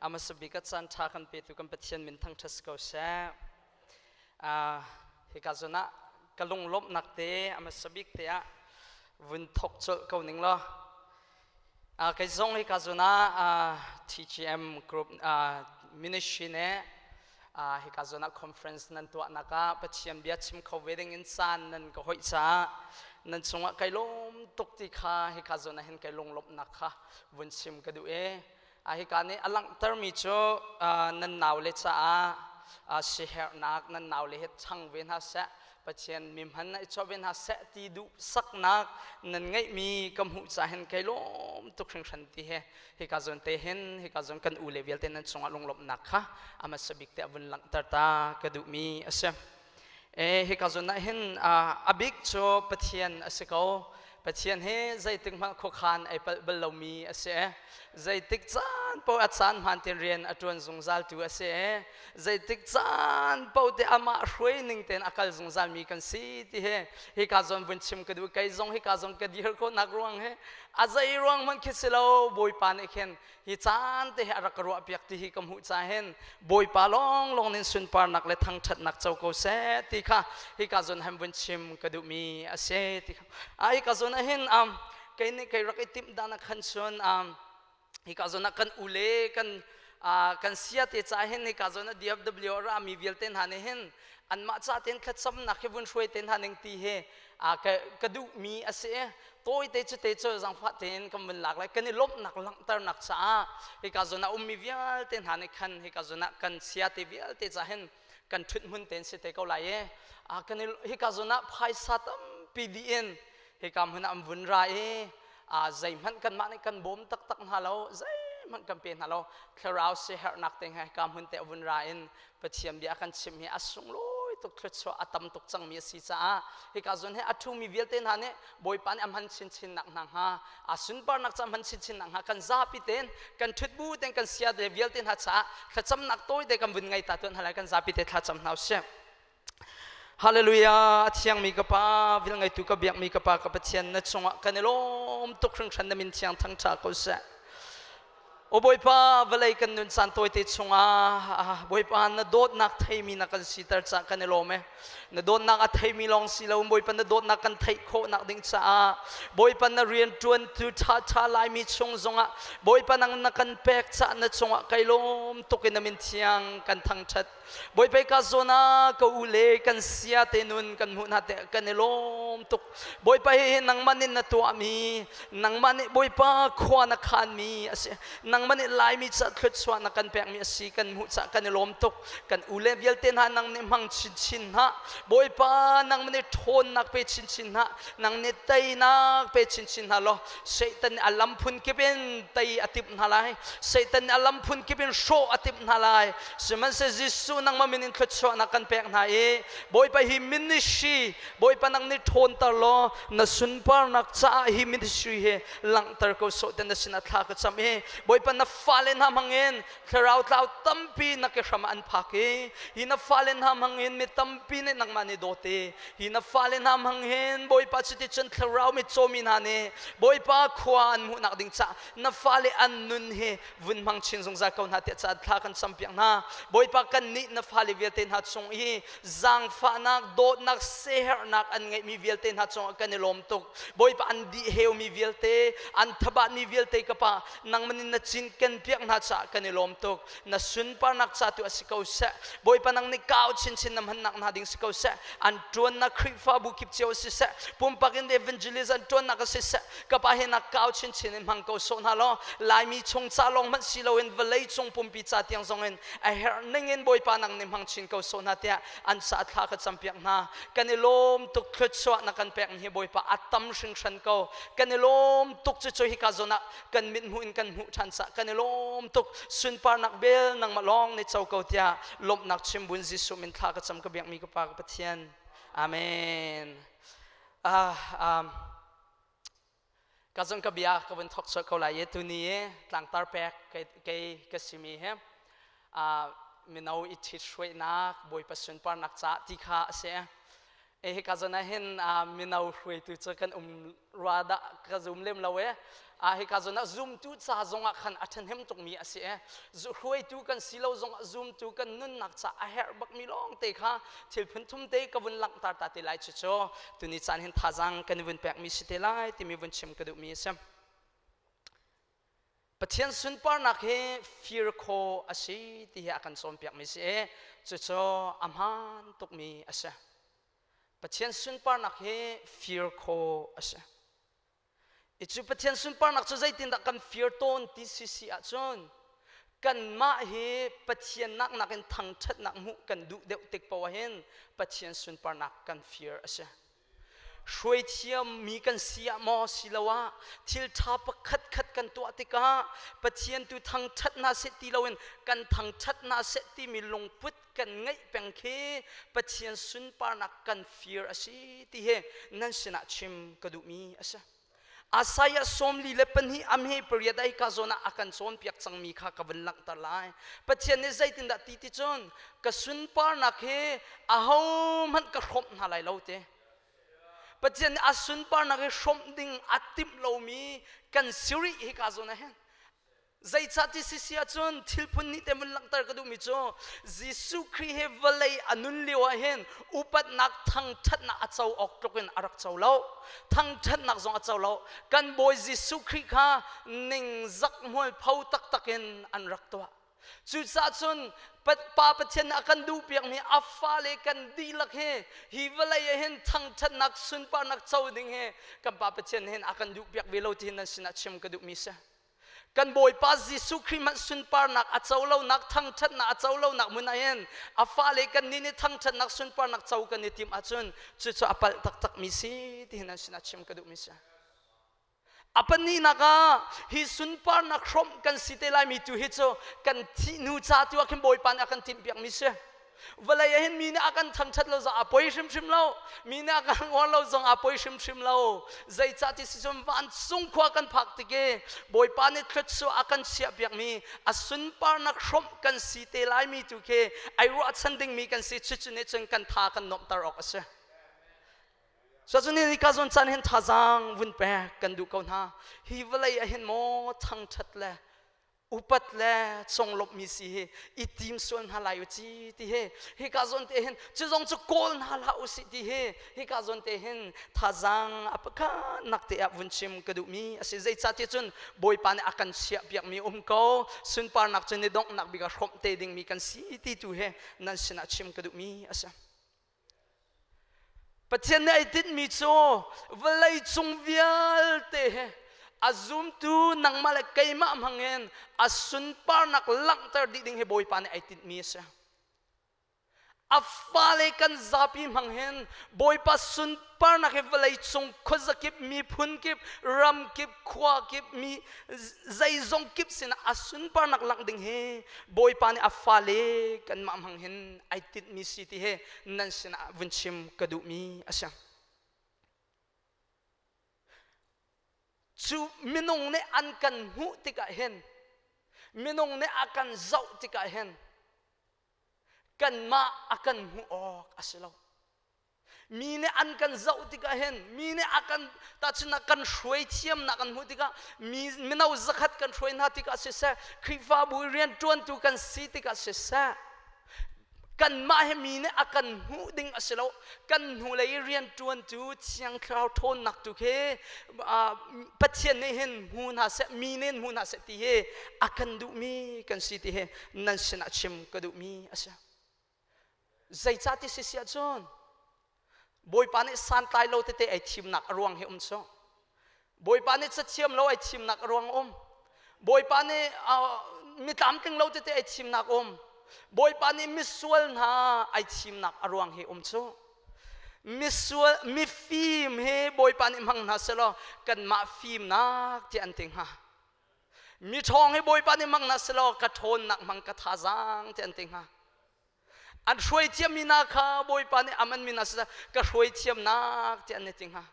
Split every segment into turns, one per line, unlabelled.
อามาสบิกัดสันทากันเปิดตุกันปัจจัยมินทั้งทัศกเสฮิกาจนะกลงลบนักเตะอามาสบิกเตะวุ่นทกจลเขาหนึ่งล้อใครส่งฮิกาจนะTGM Group Ministryเนี่ยฮิกาจนะคอนเฟรนซ์นั่นตัวนักปัจจัยเบียดชิมเขาเวดิงอินซานนั่นก็หอยจ้านั่นส่งว่าใครลมตกติค่ะฮิกาจนะเห็นใครลงลบนักค่ะวุ่นชิมกันดูฮิการนี้อลังเตอร์มิโจนั่นนาวเลจ้าเสียนักนั่นนาวเลเหตุช่างเวนหาเสะปัจจัยมิมหันไอชอบเวนหาเสะที่ดูสักนักนั่นไงมีกำหุจะเห็นใครล้มตุกเชิงชันตีฮิกาจนเตเห็นฮิกาจนกันอูเลเวลเตนั่นส่งลงลบนักค่ะอามาสบิกเตอวันหลังเตอร์ตากระดูมีเสะฮิกาจนนั่นเห็นอบิกโจปัจจัยเสกเอาปัจจัยเฮใจตึงมาขคานไอเบลลมีเสะใจติกจานปอาจารย์พันเตียนเรียนอจวนสงสารตัวเสียใจติกจานปเตอามาช่วยหนึ่งเต็นอากาศสงสารมีกันสิที่ฮิกาจอนบุญชิมกระดูกไก่จงฮิกาจอนกระดิ่งคนนักร้องอาใจร้องมันคิดสิเราบอยปานเห็นฮิจานที่อารักรัวเปียกที่ฮิกำหุใจเห็นบอยปาลองนินสุนปานักและทั้งชัดนักเจ้าโกเสที่ค่ะฮิกาจอนให้บุญชิมกระดูกมีเสียที่ค่ะฮิกาจอนเห็นไก่นี่ไก่รักไอติมดานักขันชนฮิกาจนะกันอุเลกันเสียติจ่าเห็นฮิกาจนะ DFW รามีวิลเทนหานี่เห็นอันมาจ่าเต็นขัดซ้ำนักเขบุญช่วยเต็นหานึงตีเฮกระดูมีอาเสียโต้ยเตจจังฟัดเต็นกำมันหลักเลยกันนี่ลบหนักหลังเตอร์หนักจ่าฮิกาจนะมีวิลเทนหานี่ขันฮิกาจนะกันเสียติวิลเตจ่าเห็นกันทุดมุนเต็นเสตเกาไหลกันนี่ฮิกาจนะพายสัตม์ปีดีเอ็นฮิกามันอัมวุนไรใจมันกันมาในกันบ่มตักฮัลโหลใจมันกันเป็นฮัลโหลคราวเสียนักเต็งให้กำหุ่นเตะวุ่นรายน์ปัจจัยเบียกันชิมให้อสุงลอยตุกทศอัตมตุกจังมีสีจ้าให้กาจนให้อัตุมีเวลเต็นหาเนี่ยบ่อยปานอัมหันชินนักนังฮาสุนปานักจำหันชินนังฮากันซาปิเต็นกันทุดบูเต็นกันเสียเดเวลเต็นหาจ้าขัดจำนักโต้เด็กกันวุ่นไงตาตุนฮาลายกันซาปิเต็นขัดจำนาวเสียฮาเลลูยาเที่ยงมีกป้าวิลไงตุกเบียกมีกป้ากับปัจจัยนัดส่งกันในลมตุกครึ่งฉันนั้นมินเที่ยงทั้งชาเขาเสะโอ้บอยป้าเวลัยกันนุนสันตัวติดส่งบอยป้าน่ะโดดนักไทยมีนักกันสิตาจากกันในลมน่ะโดดนักไทยมีลองสิแล้วบอยป้าน่ะโดดนักกันไทยโคนักดิ่งจ้าบอยป้าน่ะเรียนจวนตุท่าลายมีส่งบอยป้านั่งนักกันแปกจ้าน่ะส่งไกลลมตุกินมินเที่ยงกันทั้งชัดบอยไปกาโซนาก็อุเลกันเสียเตนุนกันมุนาเตกันในลมตุกบอยไปนังมันในตัวมีนังมันบอยป้าขวานักขันมีนังมันลายมีจัดขึ้นสวานักกันแปลงมีสีกันมุจักกันในลมตุกกันอุเลเวลเตนหานังในมังชินฮะบอยป้านังมันทนนักไปชินฮะนังในไตนักไปชินฮะล้อเสตันอัลลัมพุนกิเป็นไตอติบนาลายเสตันอัลลัมพุนกิเป็นโชอติบนาลายสมันเซจิสุนังมามินินขัดสวนักกันแปลงไหนบอยไปฮิมินิชีบอยไปนังนิทนตลอดนสุนปานักจ้าฮิมินิชีเฮหลังตระกูลโสดนสินัทากัจำเฮบอยไปนับฟาเลนหามังเงินคราวเราตั้มปีนักเกษรมันพักเฮฮินับฟาเลนหามังเงินมีตั้มปีในนักมันโดเตฮินับฟาเลนหามังเงินบอยไปจิตจันคราวมีโจมินาเนบอยไปขวานมุนักดิ่งจ้านับฟาเลอันนุนเฮวุ่นมังชินสงสารเขาหน้าเตจัดทากันสัมเปียงนาบอยไปกันนินับฟาเลเวลเตนหัดส่งอีจังฟ้านักโดดนักเสียนักอันไงมีเวลเตนหัดส่งกันในลมตุกบอยปอันดีเฮวมีเวลเตอันทบามีเวลเตกปะนังมันนัดจินกันเพียงหัดจากกันในลมตุกนัดสุนปานักจัตุอสิกาวเสะบอยปนังในก้าวชินน้ำหันนักนาดิ่งสิกาวเสะอันจวนนักคริฟ้าบุกิบเจียวสิเสะปุ่มปักินเอเวนเจลิสอันจวนนักสิเสะกปะเห็นนักก้าวชินมังกาวโซนฮาลอลายมีชงซาลงมันสิโลเอ็นเวลัยชงปุ่มปีจัดยังทรงเอ็นไอเฮร์นิงเอ็นบอยปนังในมังชินกาวโซนฮาเตียอันสัตว์ข้าขัดสัมเปียกนากันในลมตุกขัดสวะนักกันแปลงเฮียบอยปะอัตตัมชิงชันเกากันในลมตุกจะช่วยฮิกาโซนะกันมิดหูอินกันหูชันสะกันในลมตุกสุนปานักเบลนังมาลองในเจ้าเกาเตียลมนักชิมบุญจิสุมินข้าขัดสัมกระเบียงมีกระปากปะเทียนอาเมนกาจงกระเบียกวันทอกสเขาไหลตุนี้หลังตาแปกเกสิมีเฮมินเอาอิทธิช่วยนักบอยประสุนปานักจ้าที่ข้าเสียกาจนะเห็นมินเอาช่วยตัวกันรัวดะกาจุมเล่มเรา he kazona zoom tu cha zonga khan athan hem tok mi ase zu hroi tu kan silo zonga zoom tu kan nun nak cha a her bak mi long te kha thil phun thum te ka bun lang tar ta te lai chu cho tu ni chan hin thajang kan bun pek mi site lai ti mi bun chem ka du mi sam Pathian Sunparnak he fear ko ase ti he akan som pek mi se chu cho amhan tok mi ase Pathian Sunparnak he fear ko ase Ichu Pathian Sunparnak chu zaitin da kan fear ton ti si a chon kan ma he Pathian nak nakin thang that nak mu kan du deuh tek paw hen Pathian Sunparnak kan fear ase Shui thiam mi kan sia mo silawa thil tha pakhat khat kan to atika Pathian tu thang that na se ti loin kan thang that na se ti mi long put kan ngai peng khe Pathian Sunparnak kan fear ase ti he nan sina chim kadu mi asa Asaya somli lepan hi amhe periodai ka zona akan som piak chang mi kha kaban lak talai Pathian ne zaitin da ti ti chon ka Sunparnak he ahom han ka khom na lai lote Pathian a Sunparnak he shom ding atim lo mi kan siri hi ka zona hen zai chati sisia chon thilpun ni temun langtar kadu mi cho Jisu Kri he valai anun liwa hen upat nak thang that na achau ok token arak chau lo thang that nak zong achau lo kan boy Jisu Kri kha ning zak mol phau tak takin an rak to chu sa chon pa Pathian akan du piak mi afale kan dilak he hi valai hen thang that nak Sunparnak chau ding he kan pa Pathian hen akan du piak velo tin na sina chem kadu mi sa kan boy pa Jisu Kri man Sunparnak achaulo nak thang that na achaulo nak munayen afale kan ni thang that nak Sunparnak chau kan ni tim achun chu chu apal tak tak mi si ti hinan sina chem kadu mi sa apani naka hi Sunparnak khrom kan sitelai mi tu hi cho kan thi nu cha tu akim boy pan akan tim piak mi se valai hen mi na akan thang that lo za apoi shim shim lo mi na akan wan lo zong apoi shim shim lo zai cha ti si som van sung khwa kan phak ti ke boy pa ne thlet so akan sia piak mi a Sunparnak khrom kan sitelai mi tu ke ai ro chanding mi kan si chu chu ne chung kan tha kan nom tar ok ase so chuni ni ka zon chan hen thajang vun pe kan du kaun ha hi valai hen mo thang that le upat le chong lop mi si he itim son halai chi ti he ka zon te hen chong chu kol na la u si ti he ka zon te hen thajang apaka nak te ap vun chim ka du mi ase zai cha ti chun boy pan akan sia piak mi ko Sunparnak chun ni dong nak bi ka khom te ding mi kan si ti tu he nan sina chim ka du mi ase Pathian ne itin mi cho valai chung vial te he azum tu nang mala kaima mhangen a Sunparnak langtar di ding he boy pan itin mi sa afale kan zapi manghen boy pa Sunparnak he valai chung khozakip mi phun kip ram kip khwa kip mi zai zong kip sin a Sunparnak lang ding he boy pan afale kan ma manghen itin mi city he nan sina vunchim kadu mi asa chu minong ne an kan hu tika hen minong ne akan zau tika hen kan ma akan hu ok asilo mi ne an kan zau tika hen mi ne akan ta chuna kan shroi thiam na kan hu tika mi minau zakhat kan shroi na tika se sa khifa bu rian tuan tu kan si tika se sa kan ma he mi ne akan hu ding asilo kan hu lei rian tuan tu chiang khau thon nak tu ke Pathian ne hen hu na se mi ne hu na se ti he akan du mi kan si ti he nan sina chim ka du mi asa zai cha ti si sia chon boy pa ne san tai lo te te ai thim nak ruang he so boy pa ne cha thiam lo ai thim nak ruang boy pa ne mi tam teng lo te te ai thim nak boy pa ni misual na ai thim nak arwang he cho misual mi film he boy pa ni mang na selo kan ma film nak ti an ting ha mi thong he boy pa ni mang na selo ka thon nak mang ka thajang ti an ting ha an shroi thiam mi na kha boy pa ni aman mi na sa ka shroi thiam nak ti an ting ha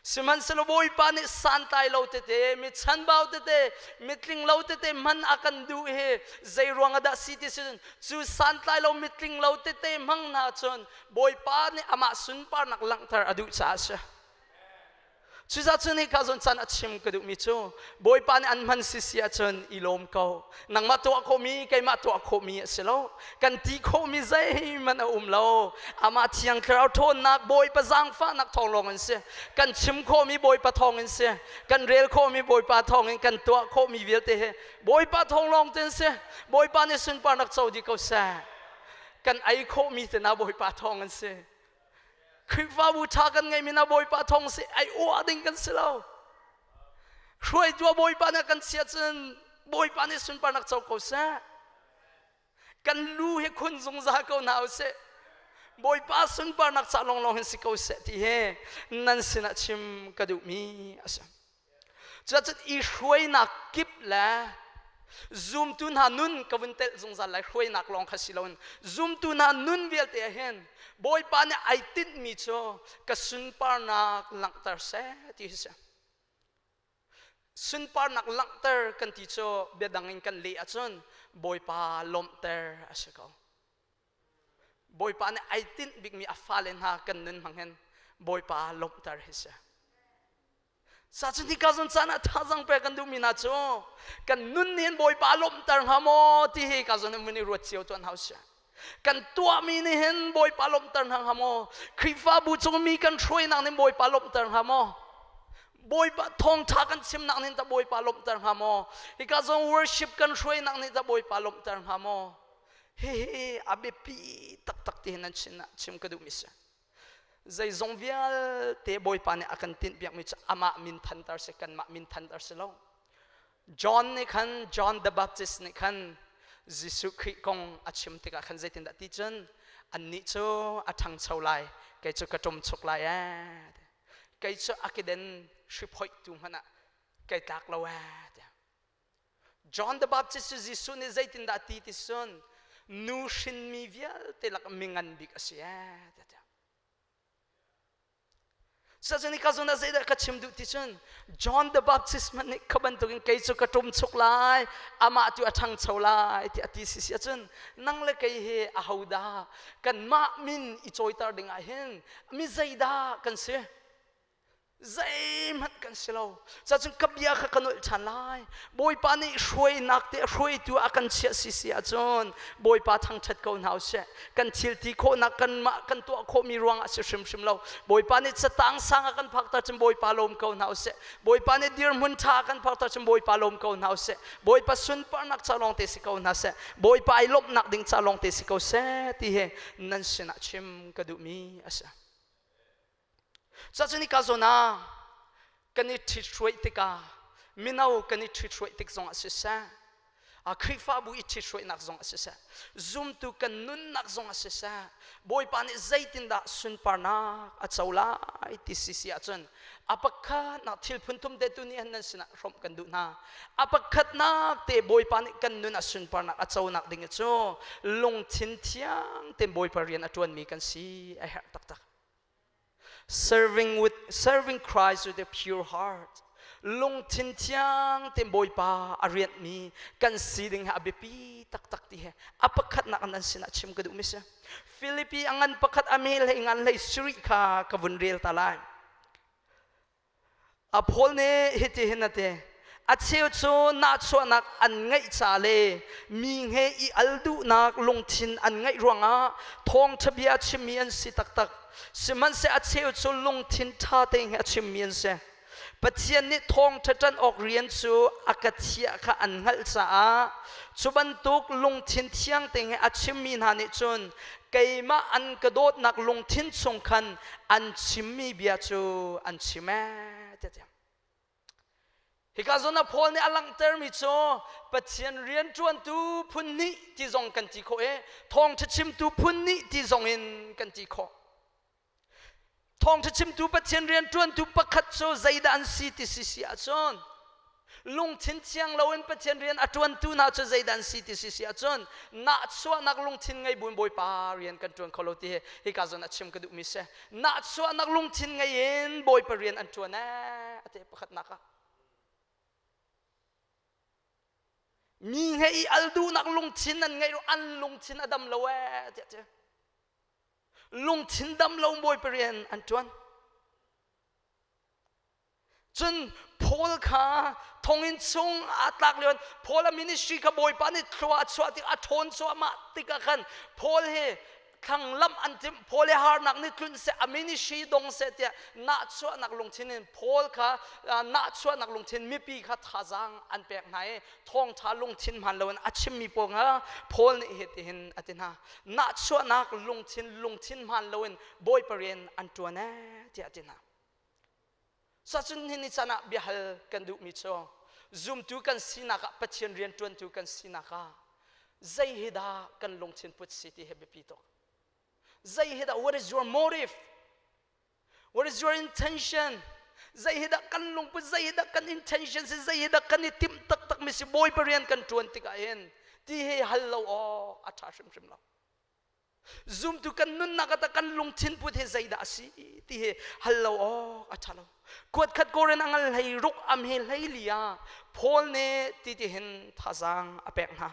siman selo boy pa ni san tai lo te te mi chan bao te te mitling lo te te man akan du he zai ruang da citizen chu san tai lo mitling lo te te mang na chon boy pa ni ama Sunparnak langtar adu cha sa สุดท้ายจนนี่ข้าจนฉันอัดชิมกระดูกมิจูบอยปานอันมันสิเสียจนอิลมเขานังมาตัวโคมีไกมาตัวโคมีเสลกันที่โคมีใจมันเราอามาเทียงคราวโทนนักบอยปะจังฟ้านักทองลงกันเสียกันชิมโคมีบอยปะทองกันเสียกันเรลโคมีบอยปะทองกันตัวโคมีเวลเตะบอยปะทองลงเต็นเสียบอยปานในสุนปานักเจ้าดีเขาเสียกันไอโคมีแต่นาบอยปะทองกันเสียคือฟ้าบูชากันไงมีนาบอยปะทองเสียไอโออดิ่งกันเสียแล้วช่วยตัวบอยปานักกันเสียจนบอยปานในสุนปานักเจ้าเขาเสียกันรู้ให้คนสงสารเขาหนาวเสียบอยปาสุนปานักจะลงเห็นสิเขาเสียที่เฮนั่นสินะชิมกระดูกมีอาศัยจะอีช่วยนักกิบแหละซูมตุนหานุนกวนเตลสงสารเลยช่วยนักลองขัดสิลอนซูมตุนหานุนเวลเตะเห็นบอยปาเนี่ยไอติดมีโจกสุนปานักหลังตาเสียที่เสียสุนปานักหลังตากันที่โจเบียดังเงินกันเลี้ยจนบอยปาลมเตอร์อาศัยเขาบอยปาเนี่ยไอติดบิ๊กมีอัฟฟาเลนหากันนึนมังเห็นบอยปาลมเตอร์เสียสัจจิกาจนฉันท้าจังเปกันดูมินาโจกันนุ่นเห็นบอยปาลมเตอร์หาโมที่เฮกาจนมันนี่รวดเสียวจนเฮาเสียกันตัวมีนี่เห็นบอยปาลมเตอร์หาโมคริฟ้าบุจงมีกันช่วยนางในบอยปาลมเตอร์หาโมบอยปาทองทักันชิมนางในตะบอยปาลมเตอร์หาโมเฮกาจน worship กันช่วยนางในตะบอยปาลมเตอร์หาโมเฮ้อาเบปีตักที่นั่นชิมกระดูกมิเสใจจงเวียลเตะบอยปานเนี่ยอากันติดเบียกมิจะอามามินทันตาร์เสกันมามินทันตาร์เสลจอห์นนี่ขันจอห์นเดอะบัพติสต์นี่ขันยิสุคริสต์คงอาชิมติกาขันใจตินดัดที่จนอันนี้โจอาทังเชาไลไกจูกระจมชุกไลไกจูอากิเดนชิพอยตุมันอะไกตักละวจอห์นเดอะบัพติสต์ยิสุนี่ใจตินดัดที่ที่จนนูชินมีเวียลเตลักมิงันบิกเสียสัจจิกาจนนั้นก็ชิมดูที่จนจอห์นเดอะบัพติสต์มันนี่ขบันตุกินไกจูกระตุ้มชุกไลอามาตัวทังเชาไลที่อธิสิเสียจนนั่งเล็กเฮอาหูดากันมามินอิจอยตาดิ่งไอเห็นมิใจดากันเสียใจมันกันเสียแล้วสัจจิกับยาขันอุลชันไลบอยปานี่ช่วยนักเตะช่วยตัวอากันเสียสิเสียจนบอยปาทังชัดเขาหนาวเสียกันทิลที่โคนักกันมากันตัวโคมีรวงอาศัยชิมแล้วบอยปานี่จะตั้งสังกันพักตาจนบอยปาลมเขาหนาวเสียบอยปานี่เดียร์มุนทากันพักตาจนบอยปาลมเขาหนาวเสียบอยปาสุนปานักจะลองเตะสิเขาหนาวเสียบอยปาไอลบนักดิ่งจะลองเตะสิเขาเสียที่เฮนั่นสินะชิมกระดูมีอาศัยสัจจิกาโซนากันนี่ทิช่วยติกามินาวกันนี่ทิช่วยติกซงอาศัยอาคริฟ้าบุยทิช่วยนักซงอาศัยซุมตุกันนุนนักซงอาศัยบอยปานี่ใจตินดาสุนปานักอาเจ้าลายติสิสิอาจนอาปักขัดนักทิลพุนทุมเดตุนี่นั่นสินะรวมกันดูนะอาปักขัดนักเตบอยปานี่กันนุนอาสุนปานักอาเจ้านักดิ่งโจลงทิ้งเทียงเต็มบอยปาเรียนอาจวนมีกันสิไอเหตุตักserving Christ with a pure heart ลงทิ้งเทียงเต็มบอยปาอารียนมีกันสีดิ่งหาเบปีตักที่เหอปักขัดนักนั้นสินะชิมกระดูมิเสฟิลิปปีอันปักขัดอเมริกาอันเลยสุริคากวนเรียลตาลายอพอลเนฮิตเฮนัตเตอาเชียวโซนาชวนักอันไงชาเลมีเฮอีอัลดูนักลงทิ้งอันไงรวงอาทองทะเบียชิมีอันสิตักสมันเสอาเชียวโซลงทิ้งท่าเต็งอาชิมีอันเสปัจจัยนี้ทองทัดจันออกเรียนโซอากาศยาข้าอันหัลซาสุบันตุกลงทิ้งเที่ยงเต็งอาชิมีนานิจนไกมาอันกระโดดนักลงทิ้งสงคันอันชิมีเบียโซอันชิแม่เดียวฮิกาโซนาพอลเนี่ยอลังเตอร์มิโซปัจจัยเรียนจวนตูพุนนิที่ส่งกันที่โคทองทัดชิมตูพุนนิที่ส่งอินกันที่โคทองทัดชิมตูปัจจัยเรียนจวนตูปักขัดโซใจดันซีติสิสิอาจนลงทิ้งเชียงเราเอ็นปัจจัยเรียนอจวนตูน่าจะใจดันซีติสิสิอาจนน่าชัวนักลงทิ้งไงบุญบอยปาเรียนกันจวนเขาโลตีฮิกาโซนาชิมกระดูมิเซน่าชัวนักลงทิ้งไงเอ็นบอยปาเรียนอันจวนนะเตะปักขัดนักมีไงอัลดูนักลงทิ้งนั่นไงเราอันลงทิ้งอดัมเราเจ้าลงทิ้งดำเราบอยปาเรียนอันจวน จนพอลขาทงอินซุงอาตักเลียนพอลมินิสทรีขบอยปานิทรัวสวติอาทนสวมาติกะขันพอลเฮขังลำอันทิมพอลฮาร์นักนิคลุนเสอมินิชีดงเสตียนาชวนักลงทินพอลขานาชวนักลงทินมีปีขัดทาจังอันเปียกไหนทองทาลงทินมันเลวนอาชิมมีปงฮะพอลนี่เหตุเห็นอตินานาชวนักลงทินมันเลวนบอยเปรียนอันตัวแน่ที่อตินาสัจจินิสนะบิฮัลกันดูมิโชซุมตูกันสินักปัจเจนเรียนจวนตูกันสินักใจฮิดากันลงทินพุทธสิทธิเฮบิปิโตใจฮิดา what is your motive what is your intention ใจฮิดากันลงพุทธใจฮิดากัน intention ใจฮิดากันนิติมตักมิสิบอยเปรียนกันจวนติกาเอ็นที่เฮฮัลโลอ๋ออัฐาชิมเราซุมตูกันนุนนักตะกันลงทินพุทธใจดาสีที่เฮฮัลโลอ๋ออัฐาโลกวดขัดโกรนังให้รุกอัมเฮให้เลียพอลเนที่เห็นท่าจังอเปกนะ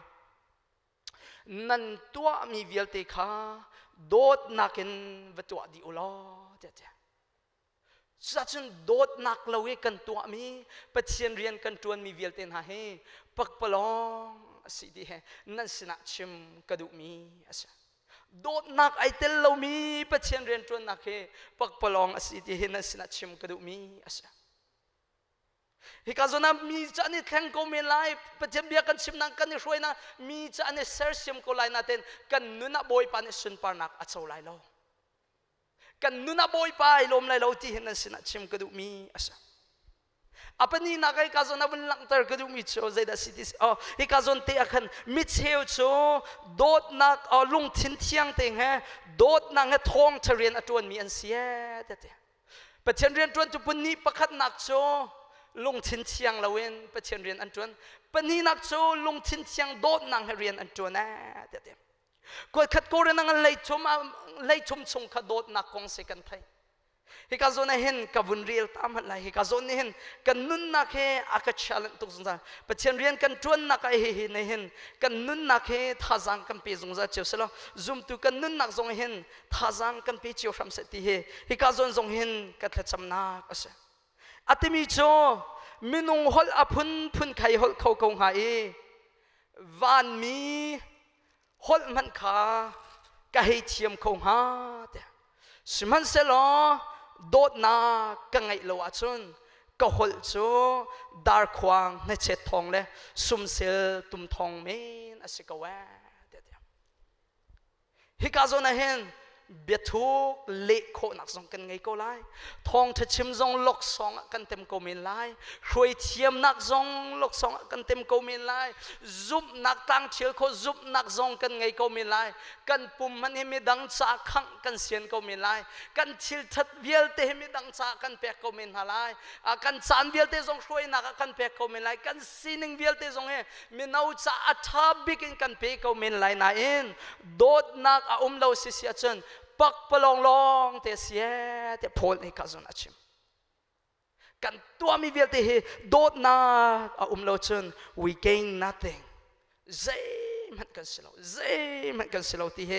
นั่นตัวมีวิลเตคาโดดนักเห็นวัตถุดิโอลอเจ้าสัจจ์โดดนักเลวกันตัวมีปัจเจียนเรียนกันจวนมีวิลเตนหาเฮปักปลองสิที่เฮนั่นสินะชิมกระดูมีอาศัยโดดนักไอเตลเรามีปัจเจียนเรียนจวนนักเฮปักปลองสิที่เฮนั่นสินะชิมกระดูมีอาศัยฮิกาโซนามีจะนี่แข่งก็ไม่ไล่ปัจเจียนเบียกันชิมนักกันนี่ช่วยนะมีจะนี่เซอร์เซียมก็ไล่นาเต็นกันนุนบอยปานี่สุนปานักอัศวไลโลกันนุนบอยปาไอลมไลโลที่เห็นนั่นสินะชิมกระดูมีอาศัยapa ni nakai kazon na lang tar kadu mi cho zaida city oh hi kazon te akhan mi cheu cho dot nak lung thin thiang te he dot na nge thong tharian atun mi an sia te pathian rian tuan tu punni pakhat nak cho lung thin thiang lawen pathian rian an tuan pani nak cho lung thin thiang dot nang rian an tuan na te ko khat ko ren nang lei thum chung kha dot nak kong se kan thaiฮิกาโซนเห็นกับวุ่นเรียลตามหัดไหลฮิกาโซนเห็นกันนุนนักเฮอากัดชาลันตุกสงสารปัจจัยเรียนกันจวนนักไอเห็นเห็นกันนุนนักเฮท่าจังกันเปสงสารเจียวเสลซุ่มตุกันนุนนักทรงเห็นท่าจังกันเปเจียวทำเสติเฮฮิกาโซนทรงเห็นกันเทจำนักอาศัยอัติมิโจมินุงฮอลอพุนไข่ฮอลเขาคงหายวันมีฮอลมันขากะให้เทียมคงหาเดสิมันเสลอโดดนากังไงโลอาจุนก็หดจูดาร์ควางในเช็ดทองเลยซุ่มเซลตุ่มทองเมนอาศัยกว่าเดียวฮิกาโซนาเห็นเบียทุกเละโคนักสองกันไงก็ไล่ทองเธอชิมซองลกสองกันเต็มก็ไม่ไล่ช่วยเทียมนักซองลกสองกันเต็มก็ไม่ไล่ซุบนักตั้งเชียวเขาซุบนักซองกันไงก็ไม่ไล่กันปุ่มมันให้มีดังจ่าขังกันเสียนก็ไม่ไล่กันชิลทัดเวียลเตให้มีดังจ่ากันแปะก็ไม่ไล่กันจานเวียลเตซองช่วยนักกันแปะก็ไม่ไล่กันซีนิงเวียลเตซองเฮมีน่าจ่าอัฐาบิกินกันเปะก็ไม่ไล่นาเอ็นโดดนักเราเสียจนปักปลองเตเสียเตพอลในคาซอนอาชิมกันตัวมีเวลเตเฮโดดนาเราจน we gain nothing เจมันกันสิเราเจมันกันสิเราที่เฮ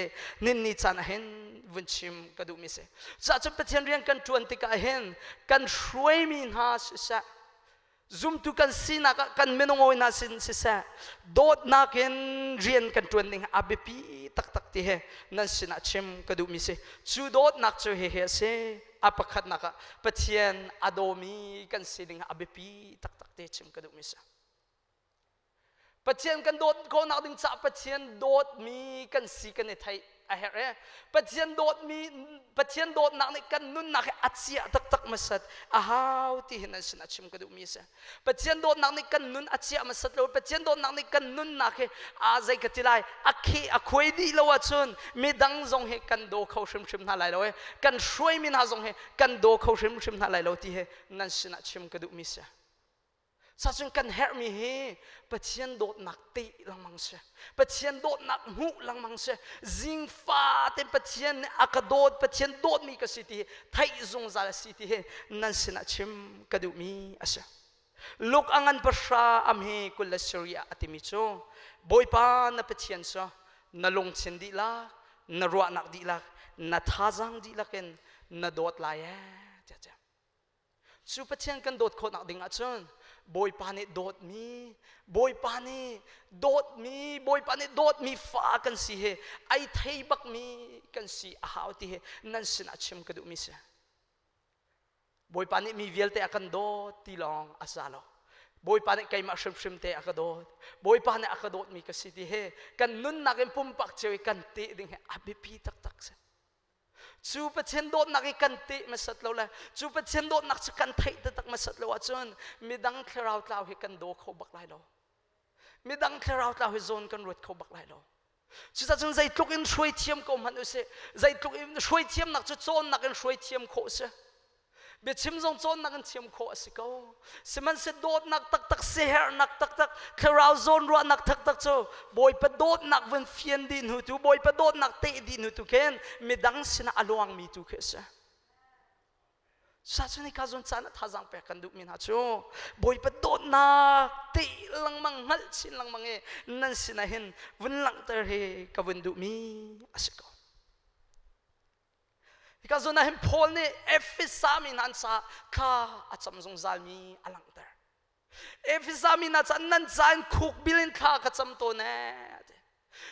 นี่จานเห็นวันชิมกระดูมิเสจะจะเป็นเรียนกันชวนติกาเห็นกันช่วยมีหาสิเสซุ่มตุกันสินักกันไม่น้อยน่าสินสิเสโดดนักเห็นเรียนกันชวนนิ่งอาบิปีตักที่เฮนั่นสินะชิมกระดูมิเสจูโดดนักจูเฮเสอาปขัดนักปะเทียนอโดมีกันสินิ่งอาบิปีตักที่ชิมกระดูมิเสปะเทียนกันโดดคนนักดิ้งจ่าปะเทียนโดดมีกันสีกันในไทยอะเฮะปะเทียนโดดมีปะเทียนโดดนักในกันนุ่นนักอัดเสียตักมาสัตอ้าวที่เห็นนั่นสินะชิมกระดูมีเสปะเทียนโดดนักในกันนุ่นอัดเสียมาสัตแล้วปะเทียนโดดนักในกันนุ่นนักอาใจกติไลอักเขอควยดีแล้วว่าชนมีดังทรงเฮกันโดเขาชิมท่าไรแล้วกันช่วยมีนาทรงเฮกันโดเขาชิมท่าไรแล้วที่เฮนั่นสินะชิมกระดูมีเสสัจจกันเฮมีเฮปะเทียนโดดนักตีลังมังเสปะเทียนโดดนักหูลังมังเสจิงฟ้าเต็มปะเทียนอากาศโดดปะเทียนโดดมีกสิทธิไทยจงจารสิทธินั่นสินะชิมกระดูมีอาศัยลูกอังันภาษาอเมกุลสุริยะติมิโชบอยปานปะเทียนซะนลงเชนดีละนรัวนักดีละนท่าจังดีละกันนโดดลายเจ้า chu Pathian kan dot kho nak ding a chun boy pani dot mi boy pani dot mi fa kan si he ai thei bak mi kan si a hau ti he nan sin a chim ka du mi se boy pani mi velte akan dot ti long asalo boy pani kai ma shrim te akadot boy pani akadot mi ka si ti he kan nun nakin pumpak chewi kan ti ding he abi pi tak tak se chu Pathian dot nak kan ti masat lo la chu Pathian dot nak kan thei tak masat lo achon midang klarau tlau he kan do kho bak lai lo midang klarau tlau he zon kan rut kho bak lai lo chu sa chun zai tluk in shroi thiam ko man u se zai tluk in shroi thiam nak chu chon nak in shroi thiam kho se be chim zong chon nak in thiam kho asiko siman se dot nak tak tak se her nak tak tak klarau zon ro nak tak tak cho boy pa dot nak ven fian din hu tu boy pa dot nak te din hu tu ken midang sina aluang mi tu khesa sa chuni ka zon chan thajang pe kan du min ha cho boy pa dot nak te lang mang hal sin lang mange nan sina hin ven lang ter he ka ven du mi asiko because na him Paul ne efisami nan sa ka acham zong zalmi alang ter efisami na sa nan zan khuk bilin kha ka cham to ne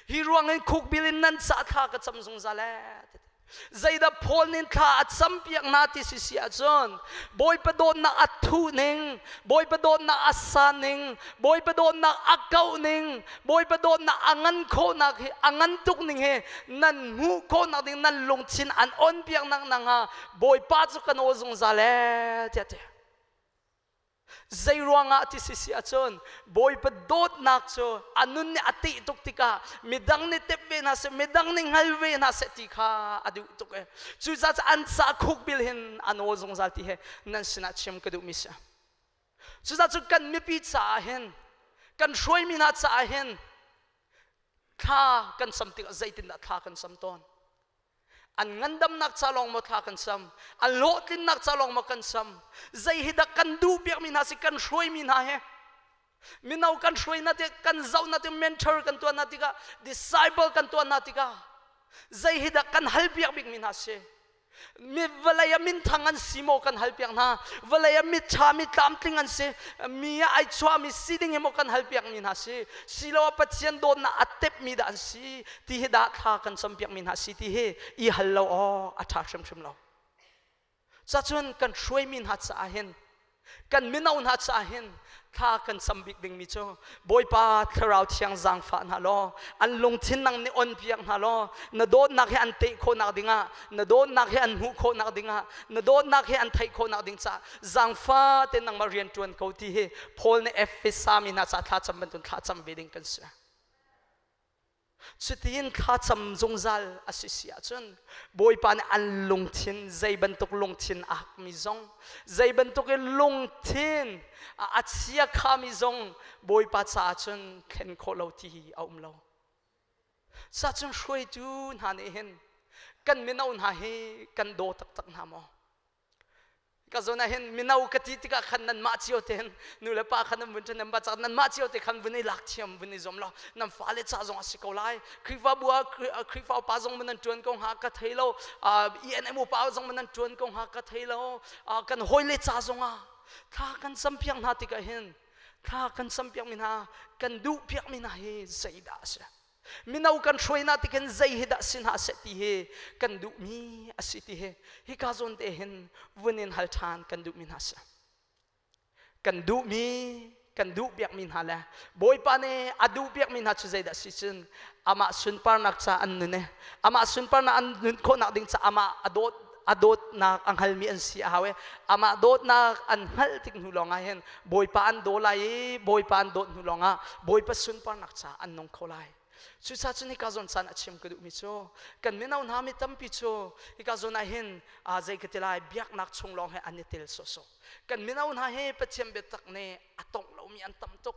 hi ruang in khuk bilin nan sa kha ka cham zong zale zaida Paul nin kha acham piak na ti si sia chon boy pa don na athu ning boy pa don na asa ning boy pa don na akau ning boy pa don na angan kho na angan tuk ning he nan mu kho na ding nan lung chin an on piak nang nanga boy pa chu kan o zong zale te zairuanga ti sisi achon boy pa dot nak cho anun ni ati tuk tika midang ni tepve na se midang ni ngalve na se tika adu tuk e chu za an sa khuk bil hin ano zong zal ti he nan sina chem ka du misa chu za chu kan mi pi cha hen kan shroi mi na cha hen kha kan something zaitin na kha kan samton an ngandam nak chalong mo thla kan sam an lotlin nak chalong mo kan sam zai hida kan du biak min ha si kan shroi min ha he minau kan shroi na te kan zau na te mentor kan to na tika disciple kan to na tika zai hida kan hal biak bik min ha se mi valaya min thangan simo kan hal piak na valaya mi tha mi tam tlingan se mi ai chwa mi siding emo kan hal piak min ha se silo Pathian don na atep mi dan si ti he da kha kan sam piak min ha si ti he I hallo o atha sham sham lo cha chun kan shroi min ha cha hen kan minaun ha cha hen kha kan sambik ding mi cho boy pa kharau thiang zang fa na lo an lung thin nang ni on piang na lo na do nak he an te kho na dinga na do nak he an hu kho na dinga na do nak he an thai kho na ding cha zang fa te nang ma rian tuan ko ti he Paul ne efisami na cha tha cham ban tun tha cham veding kan sa chutin kha cham zongzal asisia chun boy pan an lung thin zai ban tuk lung thin ak mi zong zai ban tuk lung thin achia kha mi zong boy pa cha chun khen kho lo ti aum lo sa chun shroi tu na ne hen kan minaun ha he kan do tak tak na mo kazona hen minau kati tika khan nan ma chio ten nula pa khan mun chen ba cha nan ma chio te khan buni lak thiam buni zom lo nam fa le cha zong asiko lai khifa bua khifa pa zong mun tuan kong ha ka thailo emu pa zong mun tuan kong ha ka thailo kan hoile cha zong a tha kan sampiang na tika hen tha kan sampiang min ha kan du piak min ha he zaida sa minau kan shroi na tiken zai hida sin ha se ti he kan du mi asiti he hi ka zon te hen vunin hal than kan du min ha sa kan du mi kan du biak min hala boy pa ne adu biak min ha chu zai da si chun ama Sunparnak cha an ne ama Sunparnak an nun kho na ding cha ama adot na ang halmi an si hawe ama dot na an hal tik hulonga hen boy pa an do lai boy pa an dot hulonga boy pa Sunparnak cha an nong kholai chu sa chuni ka zon san achim ku mi cho kan minaw na mi tampi cho ika zon a hin a zai ketilai biak nak chunglong he anitil so so kan minaw na he pachem betak ne atong lo mi an tam tok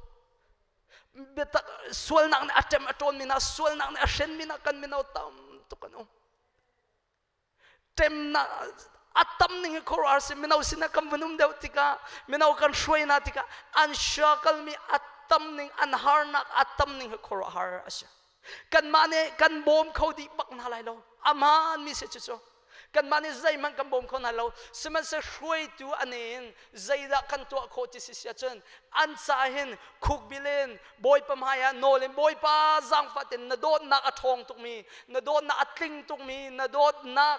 betak sual nak ne atem aton mina sual nak ne ashen mina kan minaw tam to kanu tem na atam ning korar se minaw sina kam bunum dew tika minaw kan shroi na tika an shakal mi atam ning an har nak atam ning korar asya kan mane kan bom khodi bak na lai lo aman mi se chu กันมันใจมันกันบ่มคนเราสมันจะช่วยตัวอันนี้ใจละกันตัวโคติสิเสียจนอันสาเห็นคุกบิเลนบอยปะมายาโนเลนบอยปาจังฟัดนโดนนักอัทองตุกมีนโดนนักอัตลิงตุกมีนโดนนัก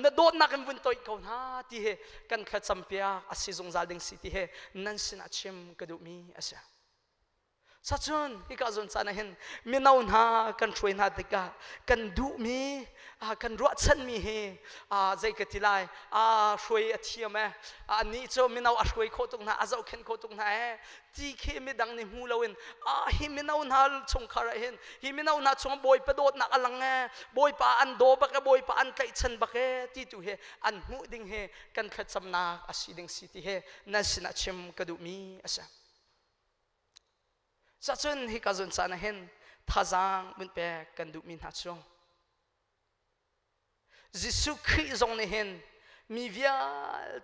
นโดนนักวันตัวเขาหน้าที่เหกันขัดสัมเปียอาศิจงจัลดิงสิที่เหนั่นสินาชิมกระดูมีอาศัยสัจจนที่กาจนสานเห็นมีน่าหน้ากันช่วยหน้าติกากันดูมีกันรัวชันมีเหใจกติไลช่วยเทียมอันนี้จะมีน่าช่วยโคตรหน้าอาจจะเข็นโคตรหน้าที่เข้มดังในหูเราเห็นฮิมีน่าหน้าชงคาราเห็นฮิมีน่าหน้าชงบอยประโดดนักอลังบอยปาอันโดบักบอยปาอันไกชันบักที่ตัวเหอันหูดิ่งเหกันขัดสำนักอาศิดิ่งสิที่เหนั่นสินาชิมกระดูมีอาศัยสัจจนที่กาจนสานเห็นท่าจังมุนเปกันดูมินฮัจงยิสุคริสต์เนี่ยเห็นมีวิญ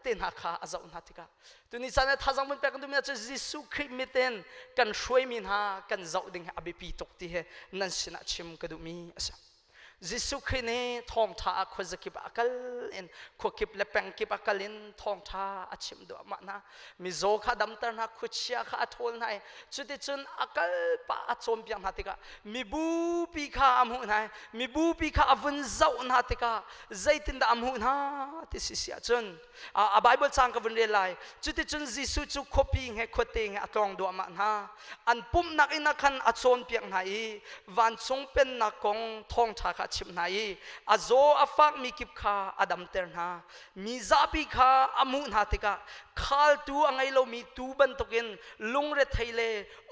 เต็นหักขาอาจารย์นัติกาตัวนี้สานท่าจังมุนเปกันดูมินฮัจยิสุคริสต์มิเต็นกันช่วยมินหากันเจ้าดิ่งอภิปีตกที่เหนั่นสินะชิมกันดูมีอาศัยยิสุคริสต์เนี่ยทองท่าขวดกิบอักลินขวดกิบเล็บแปงกิบอักลินทองท่าอาชิมดูมานะมิโซขาดำตระนักขุดเชียขาทนให้จุดที่จนอักลปะอัจฉริยะนัติกามิบูปีขาอมุนให้มิบูปีขาอวุนเจ้านัติกาใจตินดาอมุนฮะที่สิเสียจนไบเบิลสังกัวันเรียลายจุดที่จนยิสุจุขบีให้ขวดเตงให้อัตรองดูมานะอันปุ่มนักอินักขันอัจฉริยะให้วันทรงเป็นนักกงทองท่าชิมนายอาโซอาฟักมีกิบขาอดัมเตอร์นามีซาบิขาอามุนาติกาขาลตูอังไงเรามีตูบันตุกินลุงเรทไทเล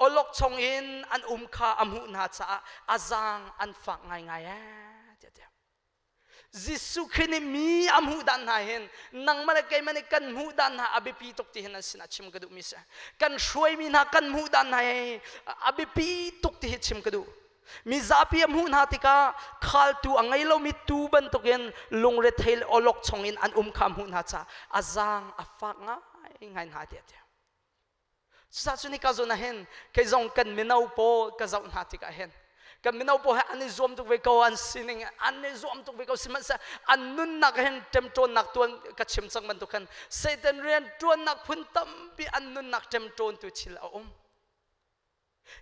อลกชงอินอันขาอามุนาจ้าอาจังอันฟักไงไงยิสุคริสต์มีอามุดันหาเห็นนังมาเลกัยมันกันมุดันหาอภิปีตกที่เห็นสินะชิมกระดูมิสกันช่วยมีนักกันมุดันหาอภิปีตกที่เห็นชิมกระดูมีซาปีมหูนาติกาขาลตูอังไงเรามีตูบันตุกินลงเรทเฮลอลกชงอินอันคำหูนาจ้าอาจังอาฟักง่ายง่ายนาเดียดสัจนิกาจนเห็นแค่จงกันมินาอุปก็จะนาติกาเห็นกันมินาอุปให้อันนี้รวมตุกเวกอันสินิงอันนี้รวมตุกเวกสิมันจะอันนุนนักเห็นเต็มโจนนักตัวกัดชิมสังมันตุกันเซตันเรียนตัวนักพุ่นตั้มปีอันนุนนักเต็มโจนตุชิลอา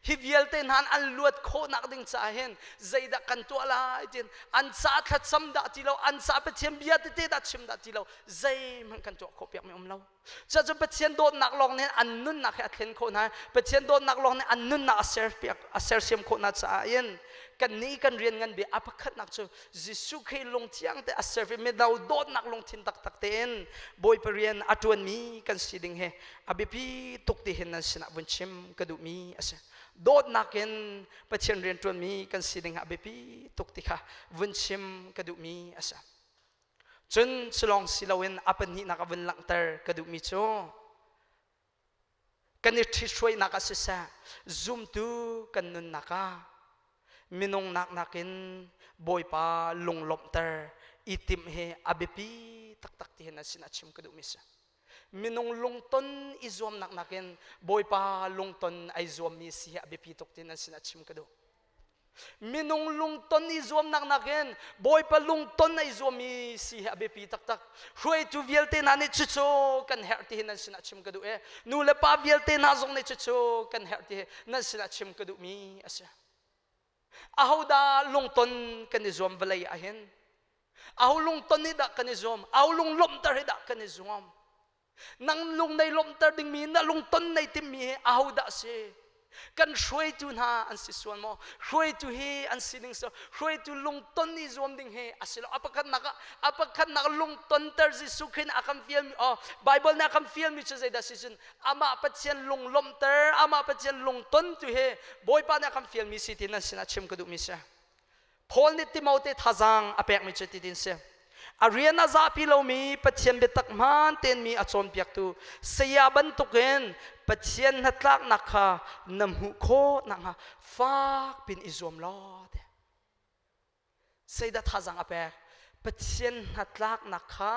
ฮิวิลเตนหันอันลวดโคนักดิ่งสาเห็นใจดักกันตัวลายจินอันสาทัดซ้ำดัติเราอันสาเปเทียมเบียดเตดัดชิมดัติเราใจมันกันตัวโคเปียกไม่เราจะจนเปเทียนโดนนักลองเนี่ยอันนุ่นนักแค่เทียนโคนะเปเทียนโดนนักลองเนี่ยอันนุ่นนักเซอร์เปียกเซอร์เซียมโคนัดสาเห็นกันนี้กันเรียนกันเบียอัปคัดนักจูยิสุเคยลงเที่ยงแต่เซอร์เฟไม่ดาวโดนนักลงทินตักตักเต็นบอยไปเรียนอัตวันมีกันสิดิ่งเหอบิพีตุกที่เห็นนั้นสนับวันชิมกระดูมีอาศัยโดดนักเห็นประเทศเรียนตัวมีกันสิดิ่งหาเบปีตุกติค่ะวันชิมกระดูมีอาศัยจนสลองสิลาวินอัปนินักวันหลังเตอร์กระดูมีโจกันนี่ที่ช่วยนักศึกษาซุ่มตูกันนุนนักมินงนักนักินบอยปาลงลมเตอร์อิติมเฮอเบปีตักตักที่เห็นนั้นสินาชิมกระดูมีซะมินงลงต้นอิจวมนักเห็นบอยปาลงต้นไอจวมมีเสียบิพีตกที่นั่นสินะชิมกระดูมินงลงต้นอิจวมนักเห็นบอยปาลงต้นไอจวมมีเสียบิพีตักตักช่วยจูเวลเตนันนี่ชุดโชกันเฮร์ที่นั่นสินะชิมกระดูนูเลปาเวลเตนัซงนี่ชุดโชกันเฮร์ที่นั่นสินะชิมกระดูมีอาศัยอาหูดาลงต้นกันอิจวมเวลัยเห็นอาหูลงต้นนี่ดักกันอิจวมอาหูลงลมตะให้ดักกันอิจวมนั่งลงในลมตะดิ่งมีนั่งลงต้นในติมมีอาหูดักเสกันช่วยจูน่าอันสิส่วนมอช่วยจูเฮอันสิดิ่งสช่วยจูลงต้นนี่รวมดิ่งเฮอาศัยอัปคันนักลงต้นเตอร์สิสุขินอาคัมฟิลมีไบเบิลนักคัมฟิลมีช่วยได้สินอามาปัจเจนลงลมเตอร์อามาปัจเจนลงต้นจูเฮบอยปานักคัมฟิลมีสิทินันสินะชิมกระดูมิเสพอลนิติมาเตทัจังอเปกมีจุดที่ดินเสอาเรียนอาซาพิโลมีปัจเจียนเบตักมันเต็นมีอาชนเปียกตูเสียบันตุกเห็นปัจเจียนหัดลักนักค่ะนำหูโคนักค่ะฟากเป็นอิจวมลอดเสียดัดท่าจังอเปกปัจเจียนหัดลักนักค่ะ